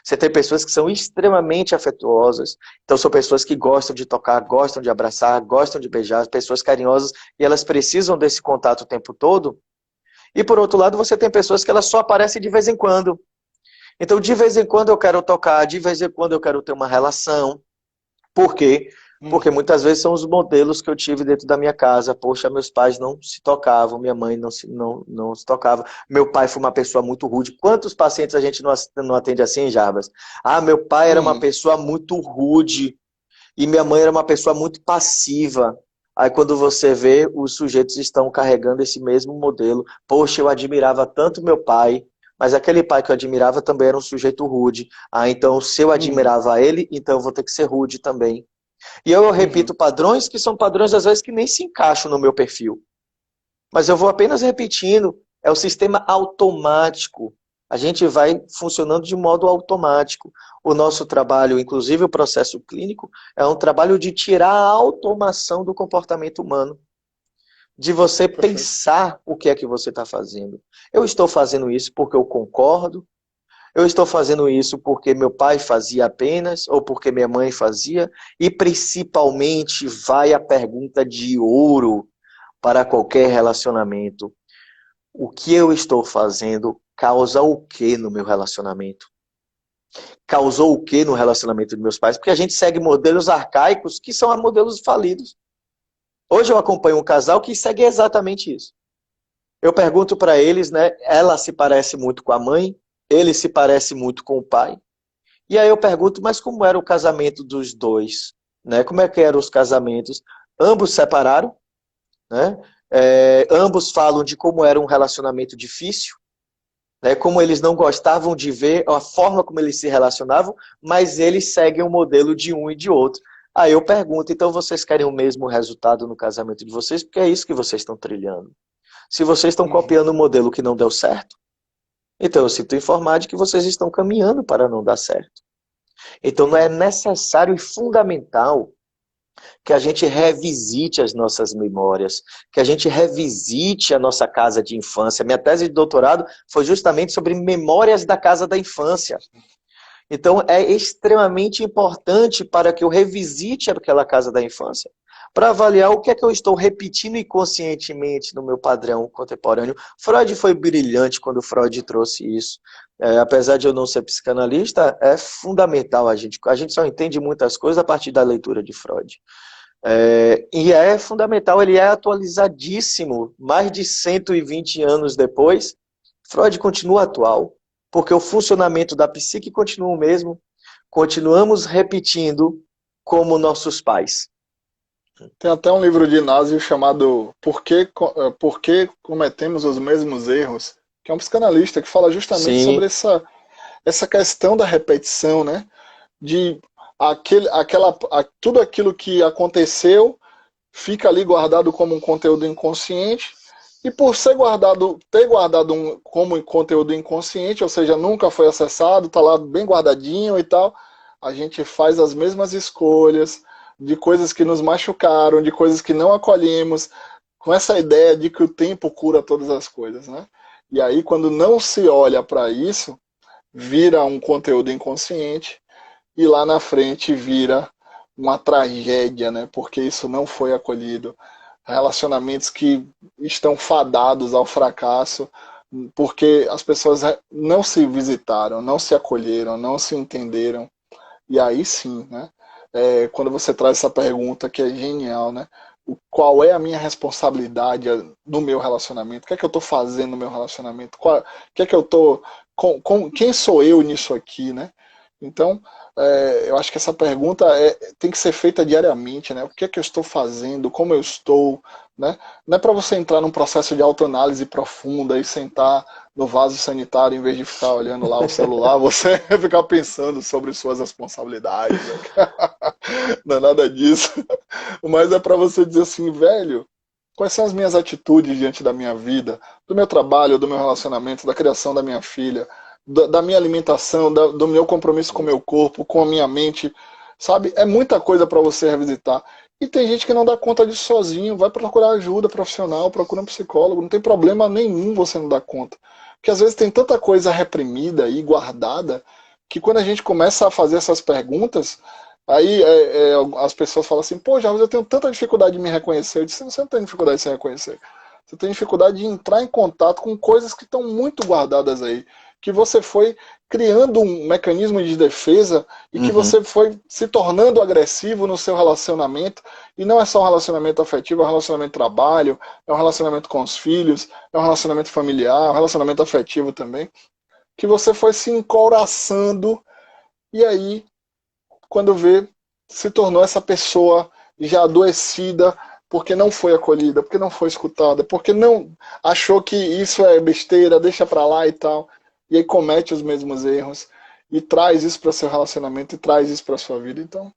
Você tem pessoas que são extremamente afetuosas, então são pessoas que gostam de tocar, gostam de abraçar, gostam de beijar, pessoas carinhosas, e elas precisam desse contato o tempo todo. E por outro lado, você tem pessoas que elas só aparecem de vez em quando. Então, de vez em quando eu quero tocar, de vez em quando eu quero ter uma relação. Por quê? Porque Uhum. muitas vezes são os modelos que eu tive dentro da minha casa. Poxa, meus pais não se tocavam, minha mãe não se tocava. Meu pai foi uma pessoa muito rude. Quantos pacientes a gente não atende assim, Jarbas? Ah, meu pai era uma Uhum. pessoa muito rude e minha mãe era uma pessoa muito passiva. Aí quando você vê, os sujeitos estão carregando esse mesmo modelo. Poxa, eu admirava tanto meu pai, mas aquele pai que eu admirava também era um sujeito rude. Ah, então se eu Uhum. admirava ele, então eu vou ter que ser rude também. E eu Uhum. repito padrões que são padrões, às vezes, que nem se encaixam no meu perfil. Mas eu vou apenas repetindo. É o sistema automático. A gente vai funcionando de modo automático. O nosso trabalho, inclusive o processo clínico, é um trabalho de tirar a automação do comportamento humano. De você Perfeito. pensar o que é que você está fazendo. Eu estou fazendo isso porque eu concordo, eu estou fazendo isso porque meu pai fazia apenas, ou porque minha mãe fazia, e principalmente vai a pergunta de ouro para qualquer relacionamento. O que eu estou fazendo causa o que no meu relacionamento? Causou o que no relacionamento dos meus pais? Porque a gente segue modelos arcaicos que são modelos falidos. Hoje eu acompanho um casal que segue exatamente isso. Eu pergunto para eles, né? Ela se parece muito com a mãe, ele se parece muito com o pai. E aí eu pergunto, mas como era o casamento dos dois? Né? Como é que eram os casamentos? Ambos separaram, né? Ambos falam de como era um relacionamento difícil, né? Como eles não gostavam de ver a forma como eles se relacionavam, mas eles seguem o modelo de um e de outro. Aí eu pergunto, então vocês querem o mesmo resultado no casamento de vocês? Porque é isso que vocês estão trilhando. Se vocês estão Uhum. copiando um modelo que não deu certo, então eu sinto informar de que vocês estão caminhando para não dar certo. Então não é Uhum. necessário e fundamental que a gente revisite as nossas memórias, que a gente revisite a nossa casa de infância. Minha tese de doutorado foi justamente sobre memórias da casa da infância. Então é extremamente importante para que eu revisite aquela casa da infância, para avaliar o que é que eu estou repetindo inconscientemente no meu padrão contemporâneo. Freud foi brilhante quando Freud trouxe isso. Apesar de eu não ser psicanalista, é fundamental a gente só entende muitas coisas a partir da leitura de Freud. E é fundamental, ele é atualizadíssimo. Mais de 120 anos depois, Freud continua atual, porque o funcionamento da psique continua o mesmo. Continuamos repetindo como nossos pais. Tem até um livro de Inácio chamado Por que cometemos os mesmos erros? Que é um psicanalista que fala justamente sobre Sim, essa questão da repetição, né? De tudo aquilo que aconteceu fica ali guardado como um conteúdo inconsciente, e por ter guardado como conteúdo inconsciente, ou seja, nunca foi acessado, está lá bem guardadinho e tal, a gente faz as mesmas escolhas de coisas que nos machucaram, de coisas que não acolhemos, com essa ideia de que o tempo cura todas as coisas, né? E aí, quando não se olha para isso, vira um conteúdo inconsciente e lá na frente vira uma tragédia, né? Porque isso não foi acolhido. Relacionamentos que estão fadados ao fracasso, porque as pessoas não se visitaram, não se acolheram, não se entenderam. E aí sim, né? Quando você traz essa pergunta que é genial, né? Qual é a minha responsabilidade no meu relacionamento? O que é que eu estou fazendo no meu relacionamento? O que é que eu estou quem sou eu nisso aqui, né? Então, eu acho que essa pergunta tem que ser feita diariamente, né? O que é que eu estou fazendo? Como eu estou? Né? Não é para você entrar num processo de autoanálise profunda e sentar no vaso sanitário em vez de ficar olhando lá o celular, você ficar pensando sobre suas responsabilidades. Né? Não é nada disso. Mas é para você dizer assim, velho, quais são as minhas atitudes diante da minha vida, do meu trabalho, do meu relacionamento, da criação da minha filha, da minha alimentação, do meu compromisso com o meu corpo, com a minha mente, sabe? É muita coisa para você revisitar. E tem gente que não dá conta disso sozinho, vai procurar ajuda profissional, procura um psicólogo, não tem problema nenhum você não dar conta. Porque às vezes tem tanta coisa reprimida e guardada, que quando a gente começa a fazer essas perguntas, aí as pessoas falam assim, pô, Jarvis, eu tenho tanta dificuldade de me reconhecer. Eu disse, você não tem dificuldade de se reconhecer. Você tem dificuldade de entrar em contato com coisas que estão muito guardadas aí. Que você foi criando um mecanismo de defesa e que você foi se tornando agressivo no seu relacionamento. E não é só um relacionamento afetivo, é um relacionamento de trabalho, é um relacionamento com os filhos, é um relacionamento familiar, é um relacionamento afetivo também. Que você foi se encouraçando e aí quando vê, se tornou essa pessoa já adoecida porque não foi acolhida, porque não foi escutada, porque não achou que isso é besteira, deixa pra lá e tal. E aí comete os mesmos erros e traz isso para seu relacionamento e traz isso para sua vida. Então,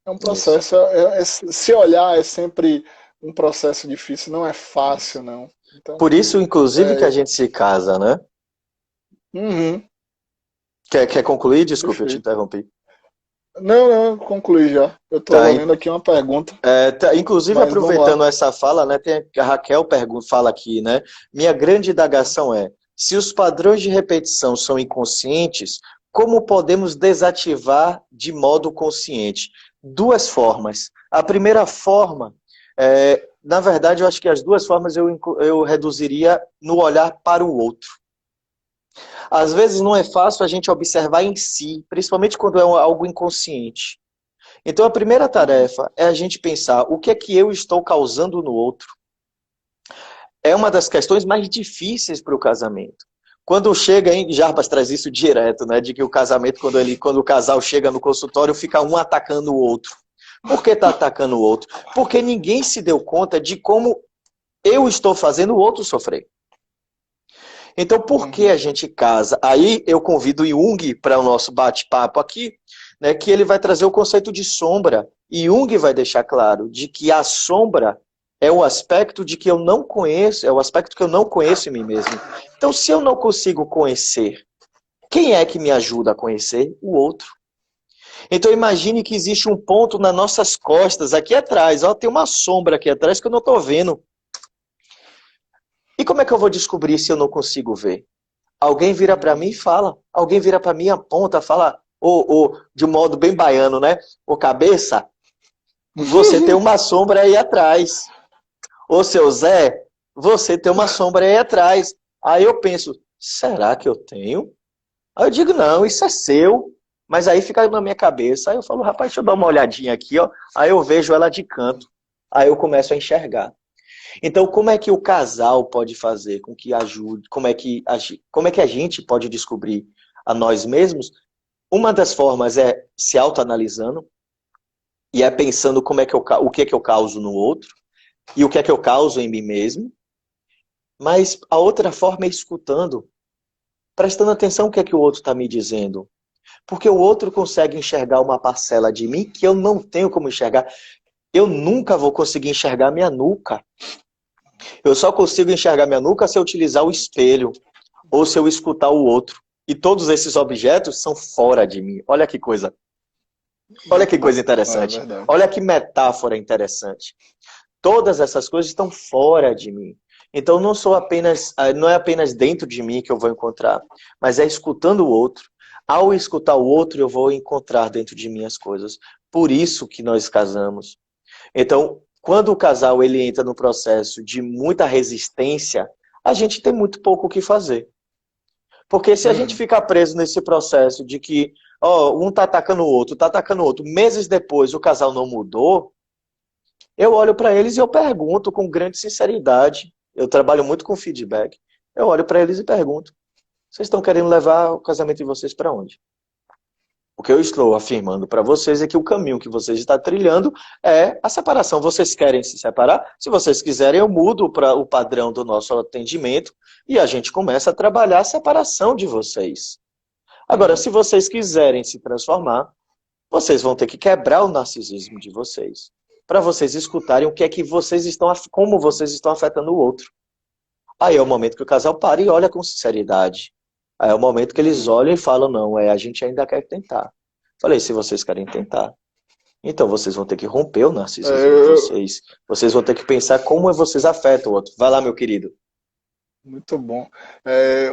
é um Isso. processo, se olhar é sempre um processo difícil, não é fácil, não. Então, Por isso, inclusive, que a é, gente se casa, né? uhum, Quer concluir? Desculpe, eu te perfeito. interrompi. Não, não, concluí já. Eu Tá, estou lendo aqui uma pergunta, inclusive, mas vamos aproveitando lá. essa fala, né, tem a Raquel fala aqui, né? Minha grande indagação é: se os padrões de repetição são inconscientes, como podemos desativar de modo consciente? Duas formas. A primeira forma, na verdade, eu acho que as duas formas eu reduziria no olhar para o outro. Às vezes não é fácil a gente observar em si, principalmente quando é algo inconsciente. Então, a primeira Uhum. tarefa é a gente pensar o que é que eu estou causando no outro. É uma das questões mais difíceis para o casamento. Quando chega, hein, Jarbas traz isso direto, né? De que o casamento, quando o casal chega no consultório, fica um atacando o outro. Por que está atacando o outro? Porque ninguém se deu conta de como eu estou fazendo o outro sofrer. Então, por que a Uhum. gente casa? Aí eu convido o Jung para o nosso bate-papo aqui, né, que ele vai trazer o conceito de sombra. E Jung vai deixar claro de que a sombra é o aspecto de que eu não conheço, é o aspecto que eu não conheço em mim mesmo. Então, se eu não consigo conhecer, quem é que me ajuda a conhecer? O outro. Então, imagine que existe um ponto nas nossas costas, aqui atrás, ó, tem uma sombra aqui atrás que eu não estou vendo. E como é que eu vou descobrir se eu não consigo ver? Alguém vira para mim e Uhum. fala. Alguém vira para mim, aponta, fala, de um modo bem baiano, né? Ô cabeça, você tem uma sombra aí atrás. Ô seu Zé, você tem uma sombra aí atrás. Aí eu penso, será que eu tenho? Aí eu digo, não, isso é seu. Mas aí fica na minha cabeça. Aí eu falo, rapaz, deixa eu dar uma olhadinha aqui, ó. Aí eu vejo ela de canto. Aí eu começo a enxergar. Então, como é que o casal pode fazer com que ajude? Como é que a gente pode descobrir a nós mesmos? Uma das formas é se autoanalisando e é pensando o que é que eu causo no outro e o que é que eu causo em mim mesmo. Mas a outra forma é escutando, prestando atenção no que é que o outro está me dizendo. Porque o outro consegue enxergar uma parcela de mim que eu não tenho como enxergar. Eu nunca vou conseguir enxergar minha nuca. Eu só consigo enxergar minha nuca se eu utilizar o espelho ou se eu escutar o outro. E todos esses objetos são fora de mim. Olha que coisa É interessante. verdade. Olha que metáfora interessante. Todas essas coisas estão fora de mim. Então não é apenas dentro de mim que eu vou encontrar, mas é escutando o outro. Ao escutar o outro, eu vou encontrar dentro de mim as coisas. Por isso que nós casamos. Então, quando o casal ele entra no processo de muita resistência, a gente tem muito pouco o que fazer. Porque se a gente Uhum. ficar preso nesse processo de que um tá atacando o outro, meses depois o casal não mudou, eu olho para eles e eu pergunto com grande sinceridade. Eu trabalho muito com feedback. Eu olho para eles e pergunto: Vocês estão querendo levar o casamento de vocês para onde? O que eu estou afirmando para vocês é que o caminho que vocês estão trilhando é a separação. Vocês querem se separar? Se vocês quiserem, eu mudo para o padrão do nosso atendimento e a gente começa a trabalhar a separação de vocês. Agora, se vocês quiserem se transformar, vocês vão ter que quebrar o narcisismo de vocês, para vocês escutarem o que é que vocês estão, como vocês estão afetando o outro. Aí é o momento que o casal para e olha com sinceridade. Aí é o momento que eles olham e falam, não, a gente ainda quer tentar. Falei, se vocês querem tentar, então vocês vão ter que romper o narcisismo de vocês. Vocês vão ter que pensar como vocês afetam o outro. Vai lá, meu querido. Muito bom.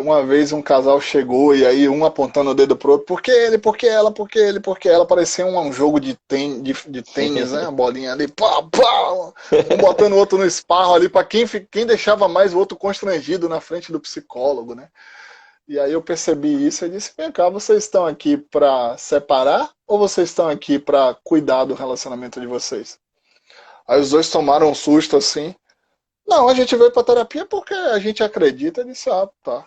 Uma vez um casal chegou e aí um apontando o dedo pro outro, por que ele, por que ela, por que ele, por que ela, parecia um jogo de tênis, né? A bolinha ali, pá, pá, um botando o outro no esparro ali, para quem deixava mais o outro constrangido na frente do psicólogo, né? E aí eu percebi isso e disse, vem cá, vocês estão aqui para separar ou vocês estão aqui para cuidar do relacionamento de vocês? Aí os dois tomaram um susto assim. Não, a gente veio para terapia porque a gente acredita. Eu disse, ah, tá.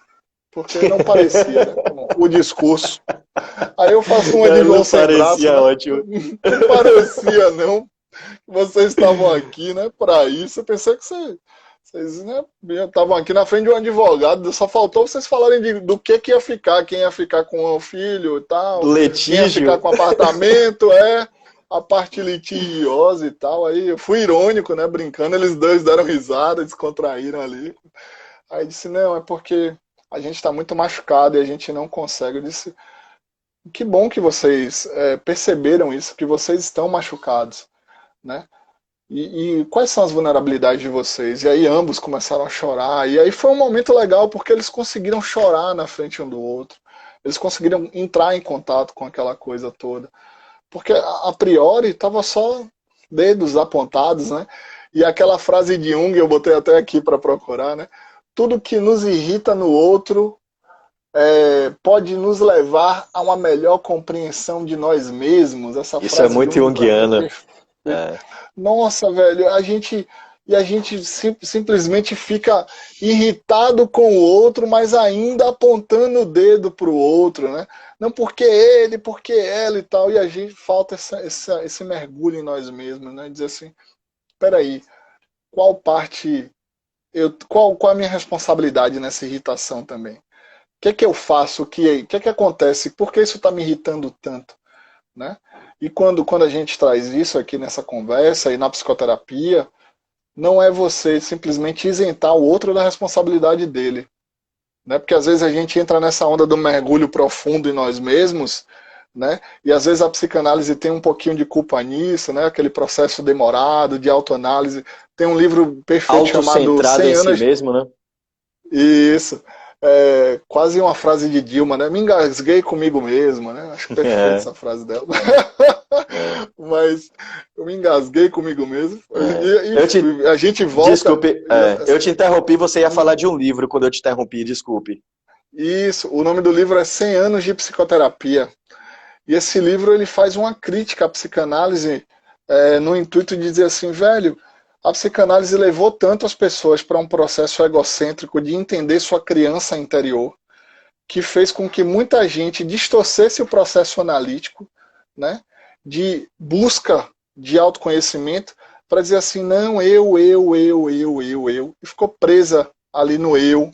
Porque não parecia, né? O discurso. Aí eu faço uma de João sem braço. Né? Ótimo. Não parecia, não. Vocês estavam aqui, né, para isso. Eu pensei que vocês né, estavam aqui na frente de um advogado. Só faltou vocês falarem do que ia ficar. Quem ia ficar com o filho e tal. Litígio. Quem ia ficar com o apartamento, a parte litigiosa e tal, aí eu fui irônico, né, brincando, eles dois deram risada, descontraíram ali. Aí eu disse, não, é porque a gente está muito machucado e a gente não consegue. Eu disse, que bom que vocês perceberam isso, que vocês estão machucados, né? E quais são as vulnerabilidades de vocês? E aí ambos começaram a chorar, e aí foi um momento legal, porque eles conseguiram chorar na frente um do outro, eles conseguiram entrar em contato com aquela coisa toda. Porque a priori estava só dedos apontados, né? E aquela frase de Jung, eu botei até aqui para procurar, né? Tudo que nos irrita no outro pode nos levar a uma melhor compreensão de nós mesmos. Essa Isso frase é muito junguiana. Nossa, velho, a gente simplesmente fica irritado com o outro, mas ainda apontando o dedo para o outro, né? Não porque ele, porque ela e tal, e a gente falta esse mergulho em nós mesmos, né? Dizer assim, peraí, qual parte, qual a minha responsabilidade nessa irritação também? O que é que eu faço? O que é que acontece? Por que isso está me irritando tanto? Né? E quando a gente traz isso aqui nessa conversa e na psicoterapia, não é você simplesmente isentar o outro da responsabilidade dele. Né? Porque às vezes a gente entra nessa onda do mergulho profundo em nós mesmos, né? E às vezes a psicanálise tem um pouquinho de culpa nisso, né? Aquele processo demorado de autoanálise. Tem um livro perfeito chamado 100 anos... em si mesmo, né? Isso. Quase uma frase de Dilma, né? Me engasguei comigo mesmo, né? Acho perfeita essa frase dela. Mas eu me engasguei comigo mesmo. A gente volta... Desculpe, eu te interrompi, você ia falar de um livro quando eu te interrompi, desculpe. Isso, o nome do livro é 100 anos de psicoterapia. E esse livro ele faz uma crítica à psicanálise no intuito de dizer assim, velho, a psicanálise levou tanto as pessoas para um processo egocêntrico de entender sua criança interior, que fez com que muita gente distorcesse o processo analítico, né, de busca de autoconhecimento, para dizer assim, não, eu, e ficou presa ali no eu,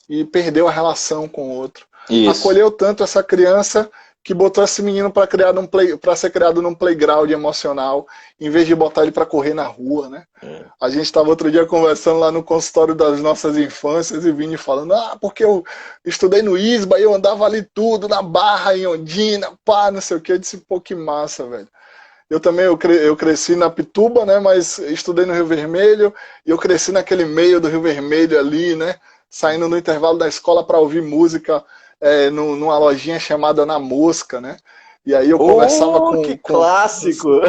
e perdeu a relação com o outro. Isso. Acolheu tanto essa criança que botou esse menino para ser criado num playground emocional, em vez de botar ele para correr na rua, né? A gente estava outro dia conversando lá no consultório das nossas infâncias e Vini falando, porque eu estudei no ISBA e eu andava ali tudo, na Barra, em Ondina, pá, não sei o que. Eu disse, pô, que massa, velho. Eu também, eu cresci na Pituba, né? Mas estudei no Rio Vermelho e eu cresci naquele meio do Rio Vermelho ali, né? Saindo no intervalo da escola para ouvir música numa lojinha chamada Na Mosca, né? E aí eu conversava com... que clássico!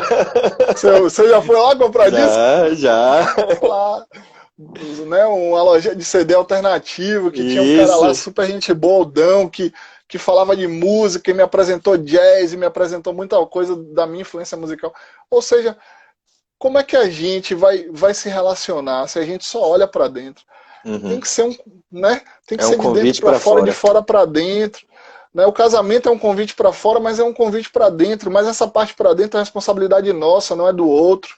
Você já foi lá comprar disco? Já. Lá, né? Uma lojinha de CD alternativo, que tinha um cara lá super gente boldão, que falava de música, e me apresentou jazz, e me apresentou muita coisa da minha influência musical. Ou seja, como é que a gente vai se relacionar se a gente só olha para dentro? Uhum. Né? Tem que É um ser de dentro convite para para fora, de fora. fora para dentro. Né? O casamento é um convite para fora, mas é um convite para dentro. Mas essa parte para dentro é responsabilidade nossa, não é do outro.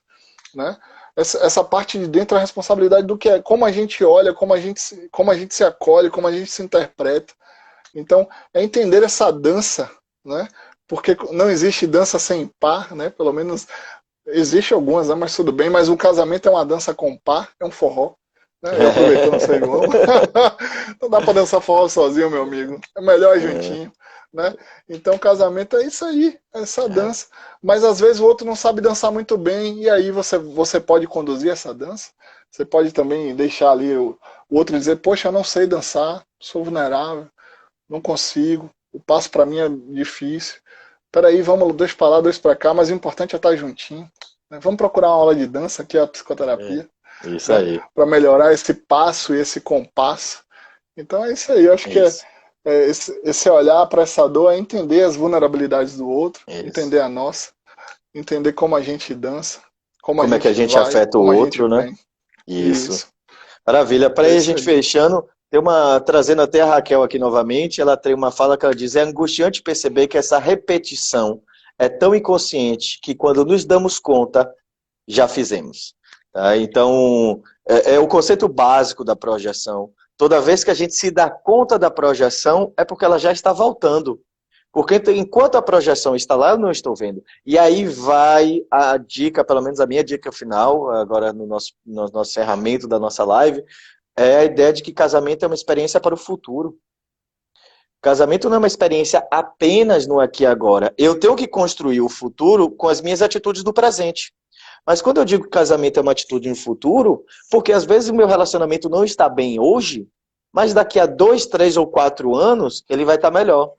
Né? Essa parte de dentro é a responsabilidade do que é, como a gente olha, como a gente se acolhe, como a gente se interpreta. Então, é entender essa dança, né? Porque não existe dança sem par, né? Pelo menos existe algumas, né? Mas tudo bem. Mas o casamento é uma dança com par, é um forró. Né? Eu aproveitando São João. Não dá para dançar forró sozinho, meu amigo. É melhor juntinho. Né? Então, casamento é isso aí, é essa dança. Mas às vezes o outro não sabe dançar muito bem, e aí você pode conduzir essa dança. Você pode também deixar ali o outro dizer: poxa, eu não sei dançar, sou vulnerável, não consigo, o passo para mim é difícil. Peraí, vamos dois para lá, dois para cá, mas o importante é estar juntinho. Né? Vamos procurar uma aula de dança, que é a É, psicoterapia, isso né? aí. Para melhorar esse passo e esse compasso. Então é isso aí, eu acho É que isso. esse olhar para essa dor é entender as vulnerabilidades do outro, É isso. entender a nossa, entender como a gente dança, como a Como é que a gente gente vai, afeta o como a gente outro, né? vem. Isso. Isso, Maravilha. Para é a isso gente aí. fechando, trazendo até a Raquel aqui novamente, ela tem uma fala que ela diz: é angustiante perceber que essa repetição é tão inconsciente que quando nos damos conta, já fizemos. Tá? Então, é o conceito básico da projeção. Toda vez que a gente se dá conta da projeção, é porque ela já está voltando. Porque enquanto a projeção está lá, eu não estou vendo. E aí vai a dica, pelo menos a minha dica final, agora no nosso encerramento da nossa live, é a ideia de que casamento é uma experiência para o futuro. Casamento não é uma experiência apenas no aqui e agora. Eu tenho que construir o futuro com as minhas atitudes do presente. Mas quando eu digo que casamento é uma atitude no futuro, porque às vezes o meu relacionamento não está bem hoje, mas daqui a 2, 3 ou 4 anos ele vai estar melhor.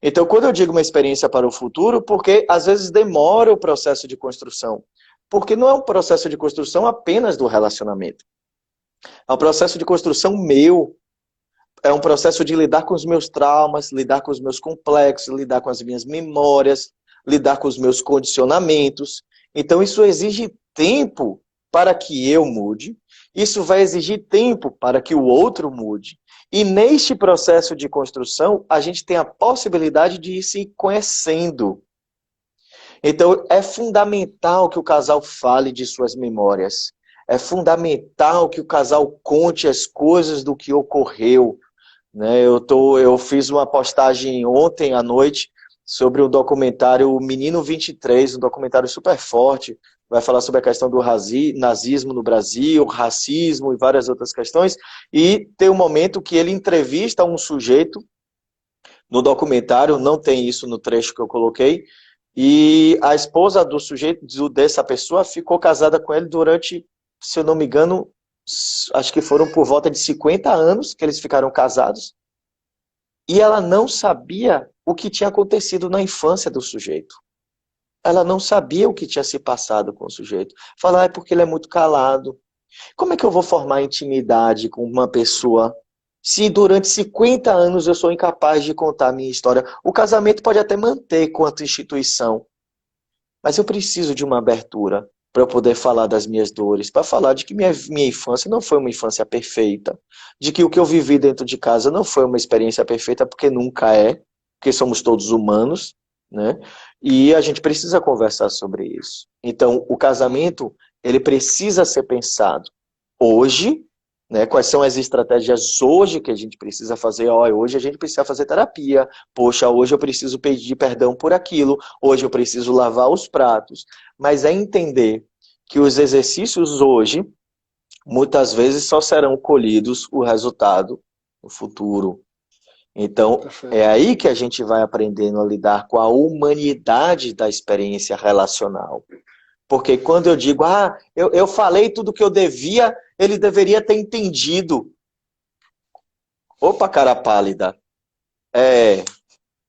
Então, quando eu digo uma experiência para o futuro, porque às vezes demora o processo de construção. Porque não é um processo de construção apenas do relacionamento. É um processo de construção meu. É um processo de lidar com os meus traumas, lidar com os meus complexos, lidar com as minhas memórias, lidar com os meus condicionamentos. Então, isso exige tempo para que eu mude. Isso vai exigir tempo para que o outro mude. E neste processo de construção, a gente tem a possibilidade de ir se conhecendo. Então, é fundamental que o casal fale de suas memórias. É fundamental que o casal conte as coisas do que ocorreu. Né? Eu fiz uma postagem ontem à noite sobre o documentário Menino 23, um documentário super forte, vai falar sobre a questão do nazismo no Brasil, racismo e várias outras questões, e tem um momento que ele entrevista um sujeito no documentário, não tem isso no trecho que eu coloquei, e a esposa do sujeito, dessa pessoa, ficou casada com ele durante, se eu não me engano, acho que foram por volta de 50 anos que eles ficaram casados, e ela não sabia o que tinha acontecido na infância do sujeito. Ela não sabia o que tinha se passado com o sujeito. Falar, é porque ele é muito calado. Como é que eu vou formar intimidade com uma pessoa se durante 50 anos eu sou incapaz de contar a minha história? O casamento pode até manter quanto instituição, mas eu preciso de uma abertura para eu poder falar das minhas dores, para falar de que minha infância não foi uma infância perfeita, de que o que eu vivi dentro de casa não foi uma experiência perfeita, porque nunca é, porque somos todos humanos, né? E a gente precisa conversar sobre isso. Então, o casamento, ele precisa ser pensado hoje, né? Quais são as estratégias hoje que a gente precisa fazer? Hoje a gente precisa fazer terapia. Poxa, hoje eu preciso pedir perdão por aquilo. Hoje eu preciso lavar os pratos. Mas é entender que os exercícios hoje, muitas vezes, só serão colhidos o resultado no futuro. Então, é Perfeito. aí que a gente vai aprendendo a lidar com a humanidade da experiência relacional. Porque quando eu digo, eu falei tudo que eu devia, ele deveria ter entendido. Opa, cara pálida. É,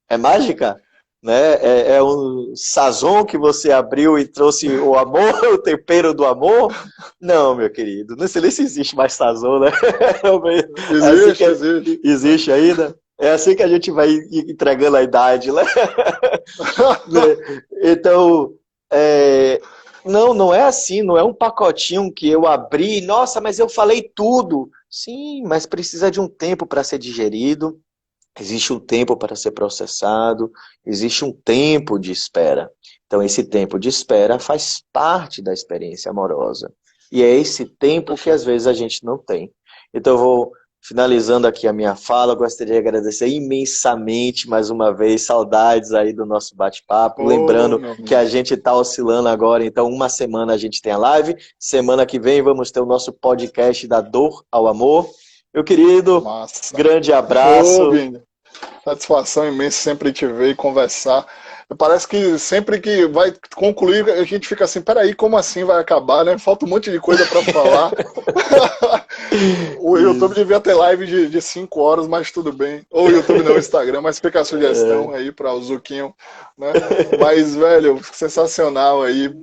é mágica? Né? É um sazon que você abriu e trouxe o amor, o tempero do amor? Não, meu querido. Não sei nem se existe mais sazon, né? É assim Existe, que existe. existe ainda. É assim que a gente vai entregando a idade, né? Então, não é assim, não é um pacotinho que eu abri, nossa, mas eu falei tudo. Sim, mas precisa de um tempo para ser digerido, existe um tempo para ser processado, existe um tempo de espera. Então, esse tempo de espera faz parte da experiência amorosa. E é esse tempo que às vezes a gente não tem. Então, eu vou finalizando aqui a minha fala, eu gostaria de agradecer imensamente mais uma vez, saudades aí do nosso bate-papo, Ô, lembrando meu que a amigo. gente está oscilando agora, então uma semana a gente tem a live, semana que vem vamos ter o nosso podcast da dor ao amor. Meu querido, Massa. grande Ô, abraço. Vini. Satisfação imensa sempre te ver e conversar. Parece que sempre que vai concluir, a gente fica assim, peraí, como assim vai acabar, né? Falta um monte de coisa para falar. O YouTube Isso. devia ter live de 5 horas, mas tudo bem. Ou o YouTube não, o Instagram, mas fica a sugestão aí para o Zuquinho, né? Mas, velho, sensacional aí.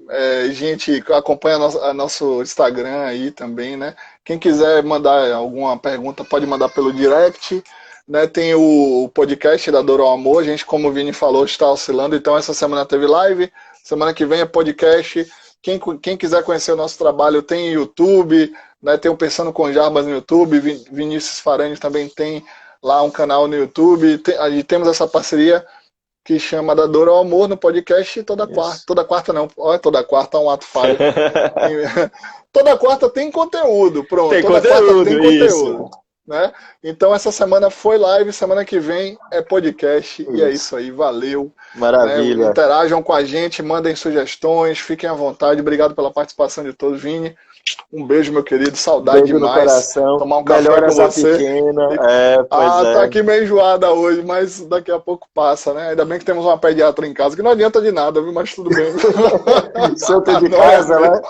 Gente, acompanha nosso Instagram aí também, né? Quem quiser mandar alguma pergunta, pode mandar pelo direct. Né, tem o podcast da Dor ao Amor, a gente, como o Vini falou, está oscilando, então essa semana teve live, semana que vem é podcast. Quem quiser conhecer o nosso trabalho tem YouTube, né, tem o Pensando com Jarbas no YouTube, Vinícius Farani também tem lá um canal no YouTube, e temos essa parceria que chama da Dor ao Amor no podcast Isso. toda quarta não, olha, toda quarta é um ato falho. Toda quarta tem conteúdo, pronto, Tem toda quarta tem conteúdo, conteúdo. isso. Né? Então essa semana foi live, semana que vem é podcast e é Isso. isso aí, valeu. Né? Maravilha. Interajam com a gente, mandem sugestões, fiquem à vontade. Obrigado pela participação de todos, Vini. Um beijo, meu querido, saudade Beijo no demais. coração. Tomar um café com Melhoras a você. pequena. É, pois Tá é. aqui meio enjoada hoje, mas daqui a pouco passa, né? Ainda bem que temos uma pediatra em casa, que não adianta de nada, viu? Mas tudo bem. Santo A de noia casa, mesmo. né?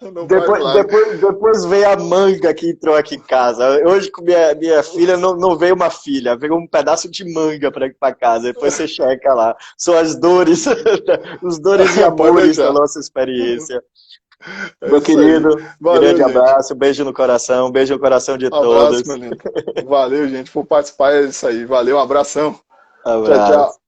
Não faz milagre. Depois veio a manga que entrou aqui em casa. Hoje com minha filha não veio uma filha, veio um pedaço de manga para casa. Depois você checa lá. São as dores, os dores e Pode amores da deixar. nossa experiência. É Meu isso aí. querido, Valeu, grande gente. abraço, beijo no coração, beijo no coração de Abraço, todos. meu lindo. Valeu, gente, por participar. É isso aí. Valeu, um abração. Tchau, tchau. Abraço.